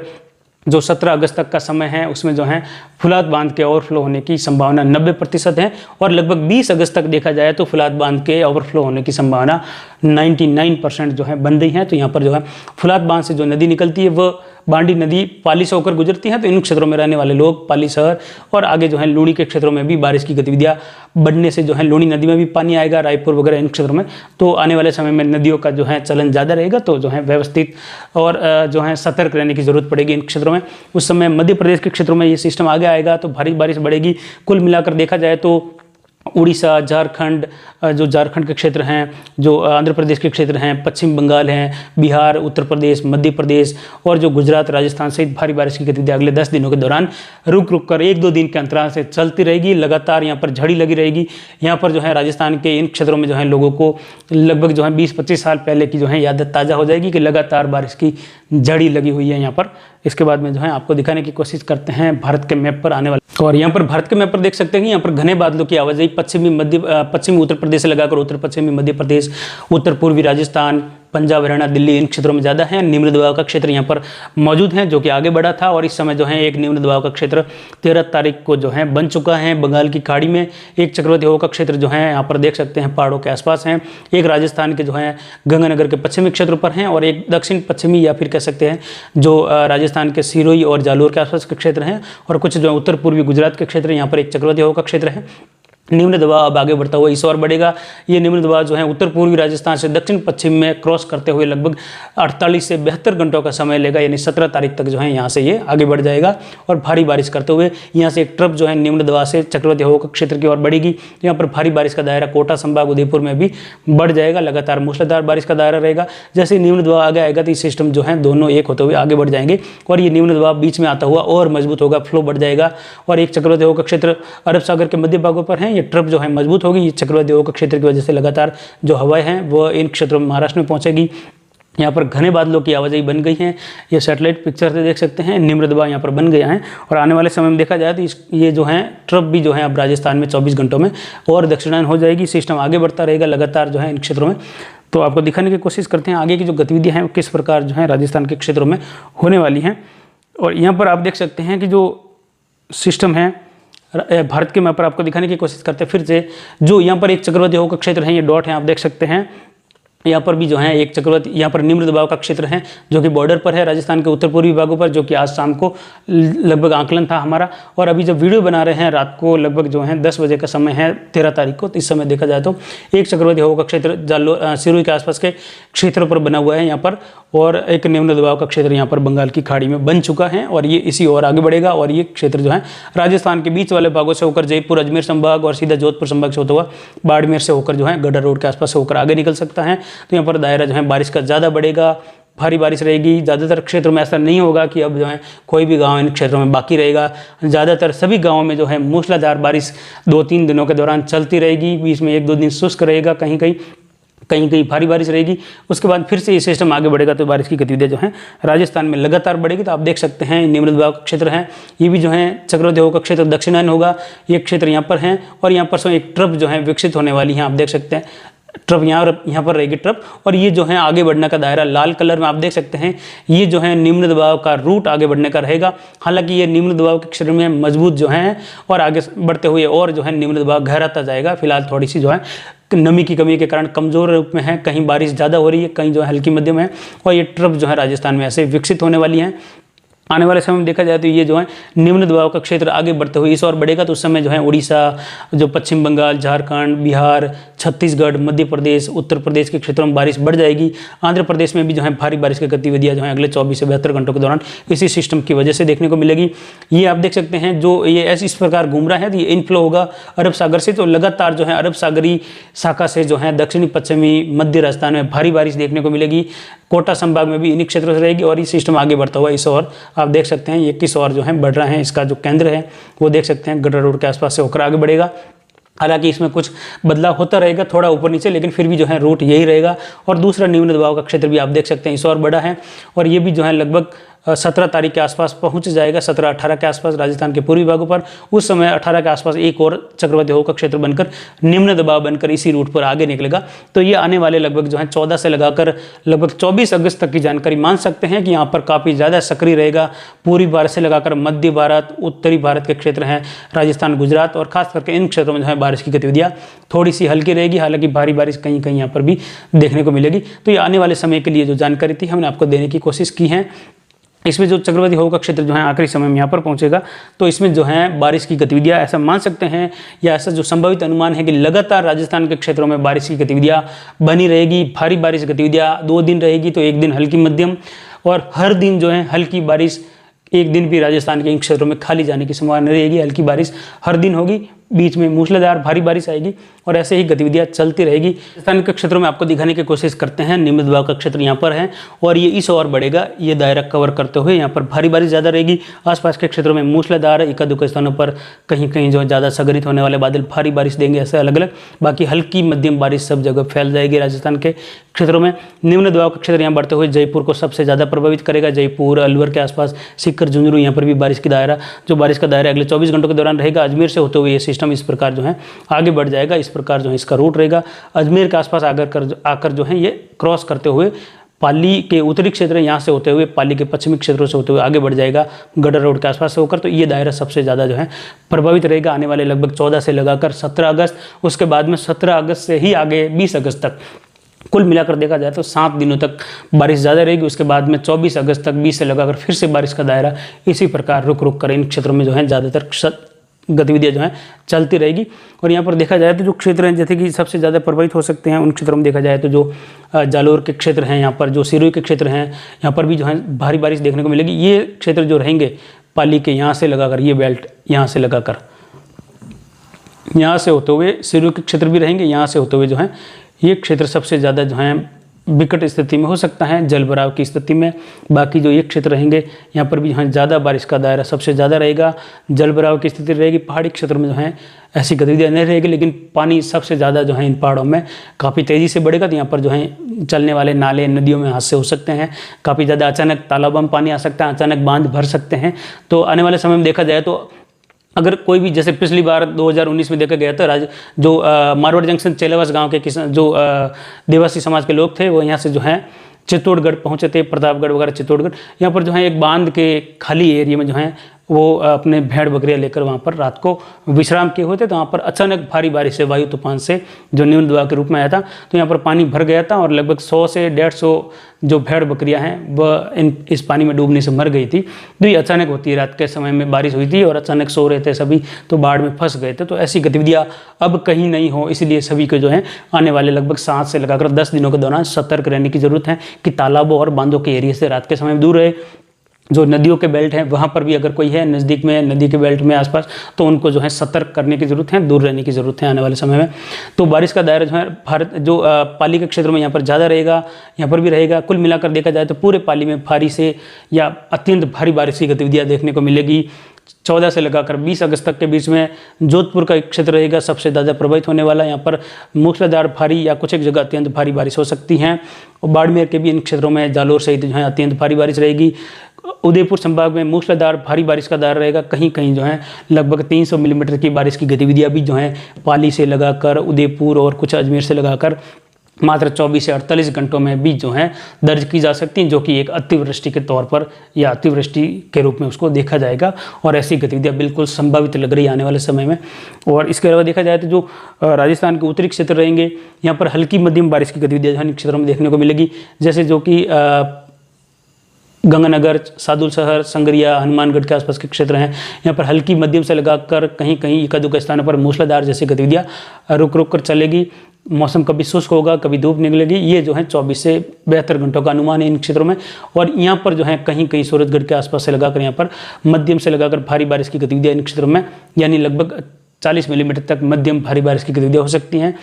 जो 17 अगस्त तक का समय है उसमें जो है फुलाद बांध के ओवरफ्लो होने की संभावना 90% है, और लगभग 20 अगस्त तक देखा जाए तो फुलाद बांध के ओवरफ्लो होने की संभावना 99% जो है बन रही है। तो यहाँ पर जो है फुलाद बांध से जो नदी निकलती है वह बांडी नदी पाली से होकर गुजरती है। तो इन क्षेत्रों में रहने वाले लोग पाली शहर और आगे जो है लूणी के क्षेत्रों में भी बारिश की गतिविधियां बढ़ने से जो है लूणी नदी में भी पानी आएगा, रायपुर वगैरह इन क्षेत्रों में। तो आने वाले समय में नदियों का जो है चलन ज़्यादा रहेगा, तो जो है व्यवस्थित और जो है सतर्क रहने की जरूरत पड़ेगी इन क्षेत्रों में। उस समय मध्य प्रदेश के क्षेत्रों में ये सिस्टम आगे आएगा तो भारी बारिश बढ़ेगी। कुल मिलाकर देखा जाए तो उड़ीसा, झारखंड, जो झारखंड के क्षेत्र हैं, जो आंध्र प्रदेश के क्षेत्र हैं, पश्चिम बंगाल हैं, बिहार, उत्तर प्रदेश, मध्य प्रदेश और जो गुजरात, राजस्थान सहित भारी बारिश की गतिविधि अगले 10 दिनों के दौरान रुक रुक कर 1-2 दिन के अंतराल से चलती रहेगी। लगातार यहाँ पर झड़ी लगी रहेगी। यहाँ पर जो है राजस्थान के इन क्षेत्रों में जो है लोगों को लगभग जो है 20-25 साल पहले की जो है याद ताज़ा हो जाएगी कि लगातार बारिश की झड़ी लगी हुई है यहाँ पर। इसके बाद में जो है आपको दिखाने की कोशिश करते हैं भारत के मैप पर आने वाले, और यहाँ पर भारत के मैप पर देख सकते हैं कि यहाँ पर घने बादलों की आवाजाही पश्चिमी उत्तर प्रदेश से लगाकर उत्तर पश्चिमी मध्य प्रदेश, उत्तर पूर्वी राजस्थान, पंजाब, हरियाणा, दिल्ली इन क्षेत्रों में ज़्यादा है। निम्न दबाव का क्षेत्र यहाँ पर मौजूद है जो कि आगे बढ़ा था, और इस समय जो है एक निम्न दबाव का क्षेत्र 13 तारीख को जो है बन चुका है बंगाल की खाड़ी में। एक चक्रवाती हवा का क्षेत्र जो है यहाँ पर देख सकते हैं पहाड़ों के आसपास हैं। एक राजस्थान के जो है गंगानगर के पश्चिमी क्षेत्र पर हैं, और एक दक्षिण पश्चिमी या फिर कह सकते हैं जो राजस्थान के सिरोही और जालोर के आसपास के क्षेत्र हैं, और कुछ जो उत्तर पूर्वी गुजरात के क्षेत्र यहाँ पर एक चक्रवाती हवा का क्षेत्र है। निम्न दबाव अब आगे बढ़ता हुआ इस ओर बढ़ेगा। ये निम्न दबाव जो है उत्तर पूर्वी राजस्थान से दक्षिण पश्चिम में क्रॉस करते हुए लगभग 48 से 72 घंटों का समय लेगा, यानी 17 तारीख तक जो है यहाँ से ये आगे बढ़ जाएगा और भारी बारिश करते हुए यहाँ से एक ट्रफ जो है निम्न दबाव से चक्रवाती हवा का क्षेत्र की ओर बढ़ेगी। यहाँ पर भारी बारिश का दायरा कोटा संभाग, उदयपुर में भी बढ़ जाएगा। लगातार मूसलाधार बारिश का दायरा रहेगा। जैसे ही निम्न दबाव आगे आएगा तो ये सिस्टम जो है दोनों एक होते हुए आगे बढ़ जाएंगे, और ये निम्न दबाव बीच में आता हुआ और मजबूत होगा, फ्लो बढ़ जाएगा। और एक चक्रवाती हवा का क्षेत्र अरब सागर के मध्य भागों पर है। ये ट्रफ जो है मजबूत होगी। ये चक्रवाती हवा के क्षेत्र की वजह से लगातार जो हवाएं हैं वो इन क्षेत्रों में महाराष्ट्र में पहुंचेगी। यहाँ पर घने बादलों की आवाजाही बन गई है। ये सैटेलाइट पिक्चर से देख सकते हैं निम्न दबाव यहाँ पर बन गया है, और आने वाले समय में देखा जाए तो ये जो है ट्रफ भी जो है अब राजस्थान में 24 घंटों में और दक्षिणायन हो जाएगी। सिस्टम आगे बढ़ता रहेगा लगातार जो है इन क्षेत्रों में। तो आपको दिखाने की कोशिश करते हैं आगे की जो गतिविधियाँ हैं किस प्रकार जो है राजस्थान के क्षेत्रों में होने वाली हैं। और यहाँ पर आप देख सकते हैं कि जो सिस्टम है भारत के मैप पर आपको दिखाने की कोशिश करते हैं फिर से। जो यहाँ पर एक चक्रवाती हवा का क्षेत्र है, ये डॉट है, आप देख सकते हैं। यहाँ पर भी जो है एक चक्रवाती, यहाँ पर निम्न दबाव का क्षेत्र है जो कि बॉर्डर पर है राजस्थान के उत्तर पूर्वी भागों पर, जो कि आज शाम को लगभग आकलन था हमारा। और अभी जब वीडियो बना रहे हैं रात को लगभग जो है 10 बजे का समय है 13 तारीख को। तो इस समय देखा जाए तो एक चक्रवाती हवा का क्षेत्र सिरोही के आसपास के क्षेत्रों पर बना हुआ है यहाँ पर, और एक निम्न दबाव का क्षेत्र यहाँ पर बंगाल की खाड़ी में बन चुका है, और ये इसी ओर आगे बढ़ेगा। और ये क्षेत्र जो है राजस्थान के बीच वाले भागों से होकर जयपुर, अजमेर संभाग और सीधा जोधपुर संभाग से होता हुआ बाड़मेर से होकर जो है गड्ढा रोड के आसपास से होकर आगे निकल सकता है। तो यहाँ पर दायरा जो है बारिश का ज़्यादा बढ़ेगा, भारी बारिश रहेगी। ज़्यादातर क्षेत्रों में ऐसा नहीं होगा कि अब जो है कोई भी गांव इन क्षेत्रों में बाकी रहेगा। ज़्यादातर सभी गांवों में जो है मूसलाधार बारिश 2-3 दिनों के दौरान चलती रहेगी। बीच में 1-2 दिन शुष्क रहेगा, कहीं कहीं भारी बारिश रहेगी। उसके बाद फिर से ये सिस्टम आगे बढ़ेगा तो बारिश की गतिविधियाँ जो है राजस्थान में लगातार बढ़ेगी। तो आप देख सकते हैं निम्न दबाव का क्षेत्र है, ये भी जो है चक्रवाती हवा का क्षेत्र दक्षिणायन होगा। ये क्षेत्र यहाँ पर है, और यहाँ पर एक ट्रफ जो है विकसित होने वाली है। आप देख सकते हैं ट्रफ यहाँ पर रहेगी ट्रफ, और ये जो है आगे बढ़ने का दायरा लाल कलर में आप देख सकते हैं। ये जो है निम्न दबाव का रूट आगे बढ़ने का रहेगा। हालांकि ये निम्न दबाव के क्षेत्र में मजबूत जो है, और आगे बढ़ते हुए और जो है निम्न दबाव गहराता जाएगा। फिलहाल थोड़ी सी जो है नमी की कमी के कारण कमजोर रूप में है, कहीं बारिश ज़्यादा हो रही है, कहीं जो है हल्की मध्यम है, और ये ट्रफ जो है राजस्थान में ऐसे विकसित होने वाली है। आने वाले समय में देखा जाए तो ये जो है निम्न दबाव का क्षेत्र आगे बढ़ते हुए इस ओर बढ़ेगा। तो उस समय जो है उड़ीसा, जो पश्चिम बंगाल, झारखंड, बिहार, छत्तीसगढ़, मध्य प्रदेश, उत्तर प्रदेश के क्षेत्रों में बारिश बढ़ जाएगी। आंध्र प्रदेश में भी जो है भारी बारिश की गतिविधियाँ जो है अगले 24 से 72 घंटों के दौरान इसी सिस्टम की वजह से देखने को मिलेगी। ये आप देख सकते हैं जो ये ऐसे इस प्रकार घूम रहा है, तो ये इनफ्लो होगा अरब सागर से। तो लगातार जो है अरब सागरी शाखा से जो है दक्षिणी पश्चिमी मध्य राजस्थान में भारी बारिश देखने को मिलेगी। कोटा संभाग में भी इन्हीं क्षेत्रों से रहेगी, और ये सिस्टम आगे बढ़ता हुआ इस ओर आप देख सकते हैं ये किस ओर जो है बढ़ रहा है। इसका जो केंद्र है वो देख सकते हैं गड्ढा रोड के आसपास से होकर आगे बढ़ेगा। हालांकि इसमें कुछ बदलाव होता रहेगा थोड़ा ऊपर नीचे, लेकिन फिर भी जो है रूट यही रहेगा। और दूसरा निम्न दबाव का क्षेत्र भी आप देख सकते हैं इस ओर बड़ा है, और ये भी जो है लगभग 17 तारीख के आसपास पहुंच जाएगा, 17-18 के आसपास राजस्थान के पूर्वी भागों पर। उस समय 18 के आसपास एक और चक्रवाती हवा का क्षेत्र बनकर निम्न दबाव बनकर इसी रूट पर आगे निकलेगा। तो ये आने वाले लगभग जो है 14 से लगाकर लगभग 24 अगस्त तक की जानकारी मान सकते हैं कि यहाँ पर काफ़ी ज़्यादा सक्रिय रहेगा। पूर्वी भारत से लगाकर मध्य भारत, उत्तरी भारत के क्षेत्र हैं, राजस्थान, गुजरात और खास करके इन क्षेत्रों में जो है बारिश की गतिविधियाँ थोड़ी सी हल्की रहेगी। हालांकि भारी बारिश कहीं कहीं यहाँ पर भी देखने को मिलेगी। तो ये आने वाले समय के लिए जो जानकारी थी हमने आपको देने की कोशिश की है। इसमें जो चक्रवाती हवा का क्षेत्र जो है आखिरी समय में यहाँ पर पहुँचेगा, तो इसमें जो है बारिश की गतिविधियाँ ऐसा मान सकते हैं या ऐसा जो संभावित अनुमान है कि लगातार राजस्थान के क्षेत्रों में बारिश की गतिविधियाँ बनी रहेगी। भारी बारिश गतिविधियाँ 2 दिन रहेगी, तो एक दिन हल्की मध्यम और हर दिन जो है हल्की बारिश। एक दिन भी राजस्थान के इन क्षेत्रों में खाली जाने की संभावना रहेगी। हल्की बारिश हर दिन होगी, बीच में मूसलाधार भारी बारिश आएगी और ऐसे ही गतिविधियां चलती रहेगी। राजस्थान के क्षेत्रों में आपको दिखाने की कोशिश करते हैं। निम्न दबाव का क्षेत्र यहाँ पर है और ये इस ओर बढ़ेगा, ये दायरा कवर करते हुए यहाँ पर भारी बारिश ज़्यादा रहेगी। आसपास के क्षेत्रों में मूसलाधार, एकाध स्थानों पर कहीं कहीं जो ज़्यादा संघरित होने वाले बादल भारी बारिश देंगे, ऐसे अलग अलग। बाकी हल्की मध्यम बारिश सब जगह फैल जाएगी राजस्थान के क्षेत्रों में। निम्न दबाव का क्षेत्र यहाँ बढ़ते हुए जयपुर को सबसे ज़्यादा प्रभावित करेगा। जयपुर, अलवर के आसपास, सीकर, झुंझुनू, यहाँ पर भी बारिश का दायरा अगले 24 घंटों के दौरान रहेगा। अजमेर से होते हुए ये सिस्टम इस प्रकार जो है आगे बढ़ जाएगा। इस प्रकार जो है इसका रूट रहेगा। अजमेर के आसपास आकर जो है ये क्रॉस करते हुए पाली के उत्तरी क्षेत्र, यहाँ से होते हुए पाली के पश्चिमी क्षेत्रों से होते हुए आगे बढ़ जाएगा गडर रोड के आसपास से होकर। तो ये दायरा सबसे ज़्यादा जो है प्रभावित रहेगा आने वाले लगभग 14 से लगाकर 17 अगस्त। उसके बाद में 17 अगस्त से ही आगे 20 अगस्त तक कुल मिलाकर देखा जाए तो 7 दिनों तक बारिश ज़्यादा रहेगी। उसके बाद में 24 अगस्त तक 20 से लगाकर फिर से बारिश का दायरा इसी प्रकार रुक रुक कर इन क्षेत्रों में जो है ज़्यादातर गतिविधियाँ जो हैं चलती रहेगी। और यहाँ पर देखा जाए तो जो क्षेत्र हैं जैसे कि सबसे ज़्यादा प्रभावित हो सकते हैं, उन क्षेत्रों में देखा जाए तो जो जालोर के क्षेत्र हैं, यहाँ पर जो सिरोही के क्षेत्र हैं, यहाँ पर भी जो है भारी बारिश देखने को मिलेगी। ये क्षेत्र जो रहेंगे पाली के यहाँ से लगाकर, ये बेल्ट यहाँ से लगाकर, यहाँ से होते हुए सिरोही के क्षेत्र भी रहेंगे, यहाँ से होते हुए जो है ये क्षेत्र सबसे ज़्यादा जो है विकट स्थिति में हो सकता है, जल भराव की स्थिति में। बाकी जो ये क्षेत्र रहेंगे यहाँ पर भी जो है ज़्यादा बारिश का दायरा सबसे ज़्यादा रहेगा, जल भराव की स्थिति रहेगी। पहाड़ी क्षेत्र में जो है ऐसी गतिविधियाँ नहीं रहेगी, लेकिन पानी सबसे ज़्यादा जो है इन पहाड़ों में काफ़ी तेज़ी से बढ़ेगा। तो यहाँ पर जो है चलने वाले नाले, नदियों में हादसे हो सकते हैं। काफ़ी ज़्यादा अचानक तालाबों में पानी आ सकता है, अचानक बांध भर सकते हैं। तो आने वाले समय में देखा जाए तो अगर कोई भी, जैसे पिछली बार 2019 में देखा गया था, जो मारवाड़ जंक्शन चेलावास गांव के किसान, जो देवासी समाज के लोग थे, वो यहाँ से जो है चित्तौड़गढ़ पहुँचे थे, प्रतापगढ़ वगैरह चित्तौड़गढ़। यहाँ पर जो है एक बांध के खाली एरिया में जो है वो अपने भेड़ बकरियाँ लेकर वहाँ पर रात को विश्राम किए हुए थे। तो वहाँ पर अचानक भारी बारिश से, वायु तूफान से, जो निम्न दबाव के रूप में आया था, तो यहाँ पर पानी भर गया था और लगभग 100 से 150 जो भेड़ बकरियाँ हैं वह इस पानी में डूबने से मर गई थी। तो ये अचानक होती है, रात के समय में बारिश हुई थी और अचानक सो रहे थे सभी, तो बाढ़ में फंस गए थे। तो ऐसी गतिविधियाँ अब कहीं नहीं हो, इसलिए सभी को जो है आने वाले लगभग 7 से लगाकर 10 दिनों के दौरान सतर्क रहने की जरूरत है कि तालाबों और बांधों के एरिया से रात के समय में दूर रहे। जो नदियों के बेल्ट हैं वहाँ पर भी अगर कोई है नज़दीक में, नदी के बेल्ट में आसपास, तो उनको जो है सतर्क करने की ज़रूरत है, दूर रहने की ज़रूरत है आने वाले समय में। तो बारिश का दायरा जो है भारत, जो पाली के क्षेत्र में यहाँ पर ज़्यादा रहेगा, यहाँ पर भी रहेगा। कुल मिलाकर देखा जाए तो पूरे पाली में भारी से या अत्यंत भारी बारिश की गतिविधियाँ देखने को मिलेगी। 14 से लगाकर 20 अगस्त तक के बीच में जोधपुर का एक क्षेत्र रहेगा सबसे ज़्यादा प्रभावित होने वाला। यहाँ पर मूसलाधार भारी या कुछ एक जगह अत्यंत भारी बारिश हो सकती है। और बाड़मेर के भी इन क्षेत्रों में, जालोर सहित जो है अत्यंत भारी बारिश रहेगी। उदयपुर संभाग में मूसलाधार भारी बारिश का दायरा रहेगा। कहीं कहीं जो है लगभग 300 मिलीमीटर की बारिश की गतिविधियाँ भी जो है पाली से लगाकर, उदयपुर और कुछ अजमेर से लगाकर मात्र 24 से 48 घंटों में भी जो है दर्ज की जा सकती हैं, जो कि एक अतिवृष्टि के तौर पर या अतिवृष्टि के रूप में उसको देखा जाएगा। और ऐसी गतिविधियाँ बिल्कुल संभावित लग रही है आने वाले समय में। और इसके अलावा देखा जाए तो जो राजस्थान के उत्तरी क्षेत्र रहेंगे, यहाँ पर हल्की मध्यम बारिश की गतिविधियाँ इन क्षेत्रों में देखने को मिलेगी। जैसे जो कि गंगानगर, सादुल शहर, संगरिया, हनुमानगढ़ के आसपास के क्षेत्र हैं, यहाँ पर हल्की मध्यम से लगाकर कहीं कहीं एकाध स्थानों पर मूसलाधार जैसी गतिविधियाँ रुक रुक कर चलेगी। मौसम कभी शुष्क होगा, कभी धूप निकलेगी। ये जो है 24 से 72 घंटों का अनुमान है इन क्षेत्रों में। और यहाँ पर जो है कहीं कहीं सूरजगढ़ के आसपास से लगाकर यहाँ पर मध्यम से लगाकर भारी बारिश की गतिविधियाँ इन क्षेत्रों में, यानी लगभग 40 मिलीमीटर तक मध्यम भारी बारिश की गतिविधियाँ हो सकती हैं।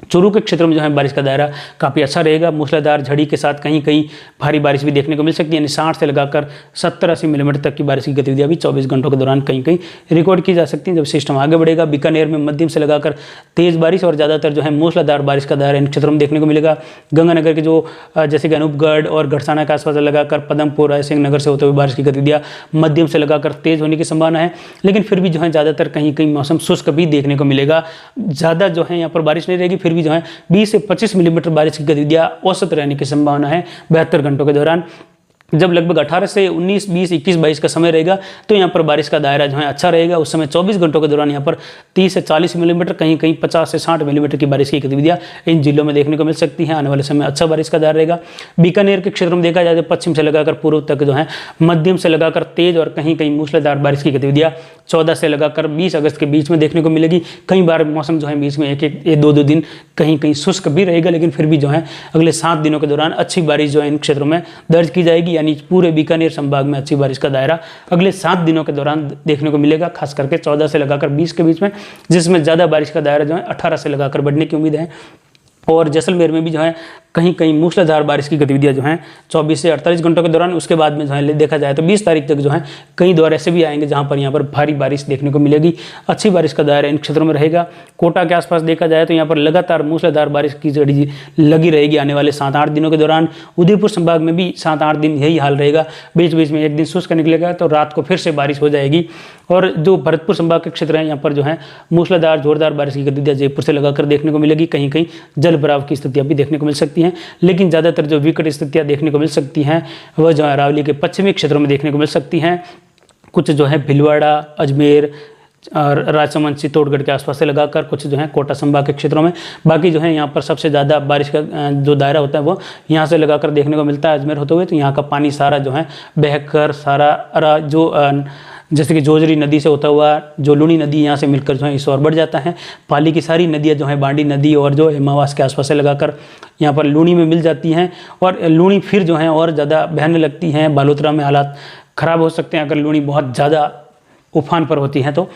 चूरू के क्षेत्र में जो है बारिश का दायरा काफ़ी अच्छा रहेगा। मूसलाधार झड़ी के साथ कहीं कहीं भारी बारिश भी देखने को मिल सकती है, यानी 60 से लगाकर 70-80 मिलीमीटर तक की बारिश की गतिविधियां भी 24 घंटों के दौरान कहीं कहीं रिकॉर्ड की जा सकती है। जब सिस्टम आगे बढ़ेगा, बीकानेर में मध्यम से लगाकर तेज़ बारिश और ज़्यादातर जो है मूसलाधार बारिश का दायरा इन क्षेत्रों में देखने को मिलेगा। गंगानगर के जो जैसे कि अनूपगढ़ और गढ़साना के आसपास लगाकर पदमपुर, रायसिंह नगर से होते हुए बारिश की गतिविधियाँ मध्यम से लगाकर तेज़ होने की संभावना है, लेकिन फिर भी जो है ज़्यादातर कहीं कहीं मौसम शुष्क भी देखने को मिलेगा। ज़्यादा जो है यहाँ पर बारिश नहीं रहेगी, फिर भी जो है 20 से 25 मिलीमीटर बारिश की गतिविधियां औसत रहने की संभावना है 72 घंटों के दौरान। जब लगभग 18 से 19, 20, 21, 22 का समय रहेगा तो यहाँ पर बारिश का दायरा जो है अच्छा रहेगा। उस समय 24 घंटों के दौरान यहाँ पर 30 से 40 मिलीमीटर, कहीं कहीं 50 से 60 मिलीमीटर की बारिश की गतिविधियाँ इन जिलों में देखने को मिल सकती हैं। आने वाले समय अच्छा बारिश का दायरा रहेगा। बीकानेर के क्षेत्र में देखा जाए तो पश्चिम से लगाकर पूर्व तक जो है मध्यम से लगाकर तेज और कहीं कहीं मूसलाधार बारिश की गतिविधियाँ 14 से लगाकर 20 अगस्त के बीच में देखने को मिलेगी। कई बार मौसम जो है बीच में एक दो दिन कहीं कहीं शुष्क भी रहेगा, लेकिन फिर भी जो है अगले 7 दिनों के दौरान अच्छी बारिश जो है इन क्षेत्रों में दर्ज की जाएगी, यानी पूरे बीकानेर संभाग में अच्छी बारिश का दायरा अगले 7 दिनों के दौरान देखने को मिलेगा, खास करके 14 से लगाकर 20 के बीच में, जिसमें ज़्यादा बारिश का दायरा जो है 18 से लगाकर बढ़ने की उम्मीद है। और जैसलमेर में भी जो है कहीं कहीं मूसलाधार बारिश की गतिविधियां जो हैं 24 से 48 घंटों के दौरान, उसके बाद में जो है देखा जाए तो 20 तारीख तक जो है कई दौर ऐसे भी आएंगे जहां पर यहाँ पर भारी बारिश देखने को मिलेगी। अच्छी बारिश का दायरा इन क्षेत्रों में रहेगा। कोटा के आसपास देखा जाए तो यहाँ पर लगातार मूसलाधार बारिश की जड़ी लगी रहेगी आने वाले 7-8 दिनों के दौरान। उदयपुर संभाग में भी 7-8 दिन यही हाल रहेगा, बीच बीच में एक दिन शुष्क निकलेगा तो रात को फिर से बारिश हो जाएगी। और जो भरतपुर संभाग के क्षेत्र हैं यहाँ पर जो है मूसलाधार जोरदार बारिश की गतिविधियां जयपुर से लगाकर देखने को मिलेगी। कहीं कहीं जल भराव की स्थितियां भी देखने को मिल सकती हैं, लेकिन ज़्यादातर जो विकट स्थितियां देखने को मिल सकती हैं वह जो है अरावली के पश्चिमी क्षेत्रों में देखने को मिल सकती हैं। कुछ जो है भीलवाड़ा, अजमेर और राजसमंद, चित्तौड़गढ़ के आसपास से लगाकर कुछ जो है कोटा संभाग के क्षेत्रों में। बाकी जो है यहाँ पर सबसे ज़्यादा बारिश का जो दायरा होता है वो यहाँ से लगाकर देखने को मिलता है अजमेर होते हुए। तो यहाँ का पानी सारा जो है बहकर सारा जो जैसे कि जोजरी नदी से होता हुआ जो लूणी नदी यहाँ से मिलकर जो है इस ओर बढ़ जाता है। पाली की सारी नदियाँ जो है बांडी नदी और जो हिमावास के आसपास से लगाकर यहाँ पर लूणी में मिल जाती हैं, और लूणी फिर जो है और ज़्यादा बहने लगती हैं। बालोतरा में हालात ख़राब हो सकते हैं अगर लूणी बहुत ज़्यादा उफान पर होती है तो।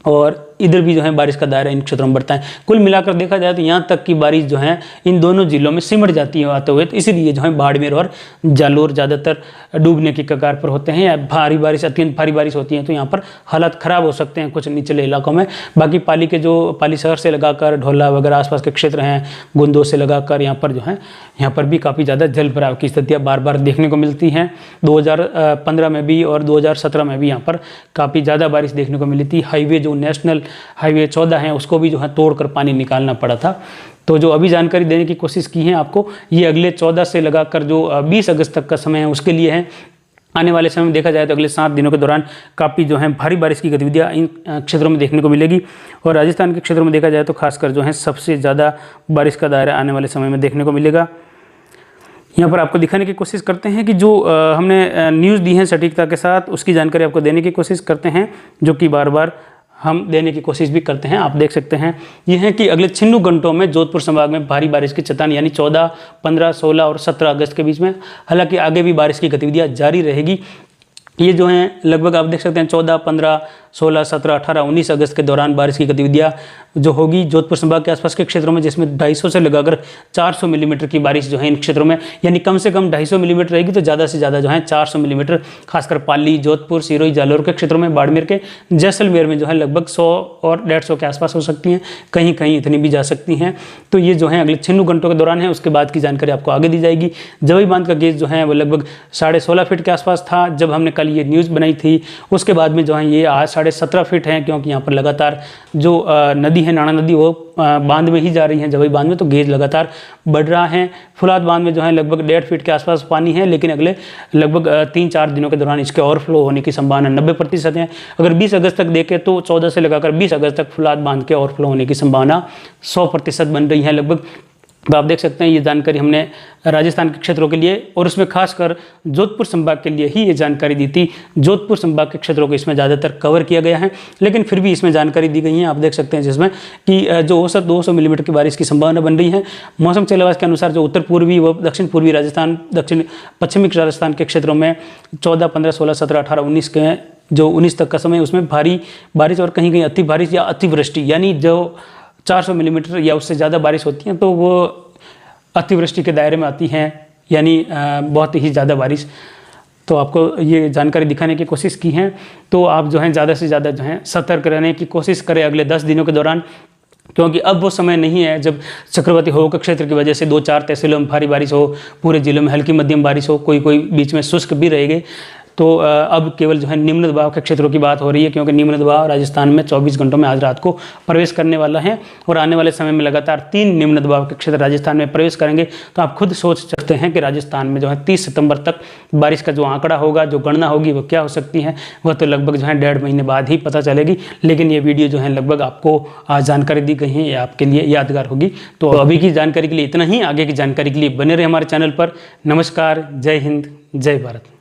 और इधर भी जो है बारिश का दायरा इन क्षेत्रों में बढ़ता है। कुल मिलाकर देखा जाए तो यहाँ तक की बारिश जो है इन दोनों जिलों में सिमट जाती है आते हुए, तो इसीलिए जो है बाड़मेर और जालोर ज़्यादातर डूबने की कगार पर होते हैं। या भारी बारिश, अत्यंत भारी बारिश होती है तो यहाँ पर हालात ख़राब हो सकते हैं कुछ निचले इलाकों में। बाकी पाली के जो पाली शहर से लगाकर ढोला वगैरह आसपास के क्षेत्र हैं, गुंदो से लगाकर यहाँ पर जो है यहाँ पर भी काफ़ी ज़्यादा जल भराव की स्थितियाँ बार बार देखने को मिलती हैं। 2015 में भी और 2017 में भी यहाँ पर काफ़ी ज़्यादा बारिश देखने को मिली थी। हाईवे जो नेशनल हाईवे 14 है उसको भी जो है तोड़कर पानी निकालना पड़ा था। तो जो अभी जानकारी देने की कोशिश की है आपको, ये अगले 14 से लगाकर जो 20 अगस्त तक का समय है उसके लिए है। आने वाले समय में देखा जाए तो अगले 7 दिनों के दौरान काफ़ी जो है भारी बारिश की गतिविधियाँ इन क्षेत्रों में देखने को मिलेगी। और राजस्थान के क्षेत्रों में देखा जाए तो खासकर जो है सबसे ज़्यादा बारिश का दायरा आने वाले समय में देखने को मिलेगा। यहाँ पर आपको दिखाने की कोशिश करते हैं कि जो हमने न्यूज़ दी है सटीकता के साथ उसकी जानकारी आपको देने की कोशिश करते हैं, जो कि बार बार हम देने की कोशिश भी करते हैं। आप देख सकते हैं ये है कि अगले 96 घंटों में जोधपुर संभाग में भारी बारिश की चेतावनी, यानी 14, 15, 16 और 17 अगस्त के बीच में। हालांकि आगे भी बारिश की गतिविधियां जारी रहेगी। ये जो हैं लगभग आप देख सकते हैं 14, 15, 16, 17, 18, 19 अगस्त के दौरान बारिश की गतिविधियाँ जो होगी जोधपुर संभाग के आसपास के क्षेत्रों में, जिसमें 250 से लगाकर 400 मिलीमीटर की बारिश जो है इन क्षेत्रों में, यानी कम से कम 250 मिलीमीटर रहेगी तो ज़्यादा से ज़्यादा जो है 400 मिलीमीटर, खासकर पाली, जोधपुर, सिरोही, जालोर के क्षेत्रों में, बाड़मेर के, जैसलमेर में जो है लगभग 100 और 150 के आसपास हो सकती हैं, कहीं कहीं इतनी भी जा सकती हैं। तो ये जो है अगले 96 घंटों के दौरान है। उसके बाद की जानकारी आपको आगे दी जाएगी। जवई बांध का गेज जो है वो लगभग 16.5 फीट के आसपास था जब हमने कल ये न्यूज़ बनाई थी। उसके बाद में जो है ये आज 17.5 फीट है, क्योंकि यहाँ पर लगातार जो नदी है नाणा नदी वो बांध में ही जा रही है, जवई बांध में, तो गेज लगातार बढ़ रहा है। फुलाद बांध में जो है लगभग 1.5 फीट के आसपास पानी है, लेकिन अगले लगभग 3-4 दिनों के दौरान इसके ओवरफ्लो होने की संभावना 90% है। अगर 20 अगस्त तक देखें तो 14 से लगाकर 20 अगस्त तक फुलाद बांध के ओवरफ्लो होने की संभावना 100% बन रही है लगभग। तो आप देख सकते हैं ये जानकारी हमने राजस्थान के क्षेत्रों के लिए और उसमें खासकर जोधपुर संभाग के लिए ही ये जानकारी दी थी। जोधपुर संभाग के क्षेत्रों को इसमें ज़्यादातर कवर किया गया है, लेकिन फिर भी इसमें जानकारी दी गई है। आप देख सकते हैं जिसमें कि जो औसत 200 मिलीमीटर की बारिश की संभावना बन रही है। मौसम चलवास के अनुसार जो उत्तर पूर्वी व दक्षिण पूर्वी राजस्थान, दक्षिण पश्चिमी राजस्थान के क्षेत्रों में 14, 15, 16, 17, 18, 19 के जो 19 तक का समय उसमें भारी बारिश और कहीं कहीं अति बारिश या अतिवृष्टि, यानी जो 400 मिलीमीटर या उससे ज़्यादा बारिश होती है तो वो अतिवृष्टि के दायरे में आती हैं, यानी बहुत ही ज़्यादा बारिश। तो आपको ये जानकारी दिखाने की कोशिश की है। तो आप जो है ज़्यादा से ज़्यादा जो है सतर्क रहने की कोशिश करें अगले 10 दिनों के दौरान, क्योंकि अब वो समय नहीं है जब चक्रवाती हवा के क्षेत्र की वजह से 2-4 तहसीलों में भारी बारिश हो, पूरे जिलों में हल्की मध्यम बारिश हो, कोई बीच में शुष्क भी रहेगी। तो अब केवल जो है निम्न दबाव के क्षेत्रों की बात हो रही है, क्योंकि निम्न दबाव राजस्थान में 24 घंटों में आज रात को प्रवेश करने वाला है और आने वाले समय में लगातार 3 निम्न दबाव के क्षेत्र राजस्थान में प्रवेश करेंगे। तो आप खुद सोच सकते हैं कि राजस्थान में जो है 30 सितंबर तक बारिश का जो आंकड़ा होगा, जो गणना होगी, वो क्या हो सकती है, वह तो लगभग जो है 1.5 महीने बाद ही पता चलेगी। लेकिन ये वीडियो जो है लगभग आपको आज जानकारी दी गई है, ये आपके लिए यादगार होगी। तो अभी की जानकारी के लिए इतना ही, आगे की जानकारी के लिए बने रहे हमारे चैनल पर। नमस्कार, जय हिंद, जय भारत।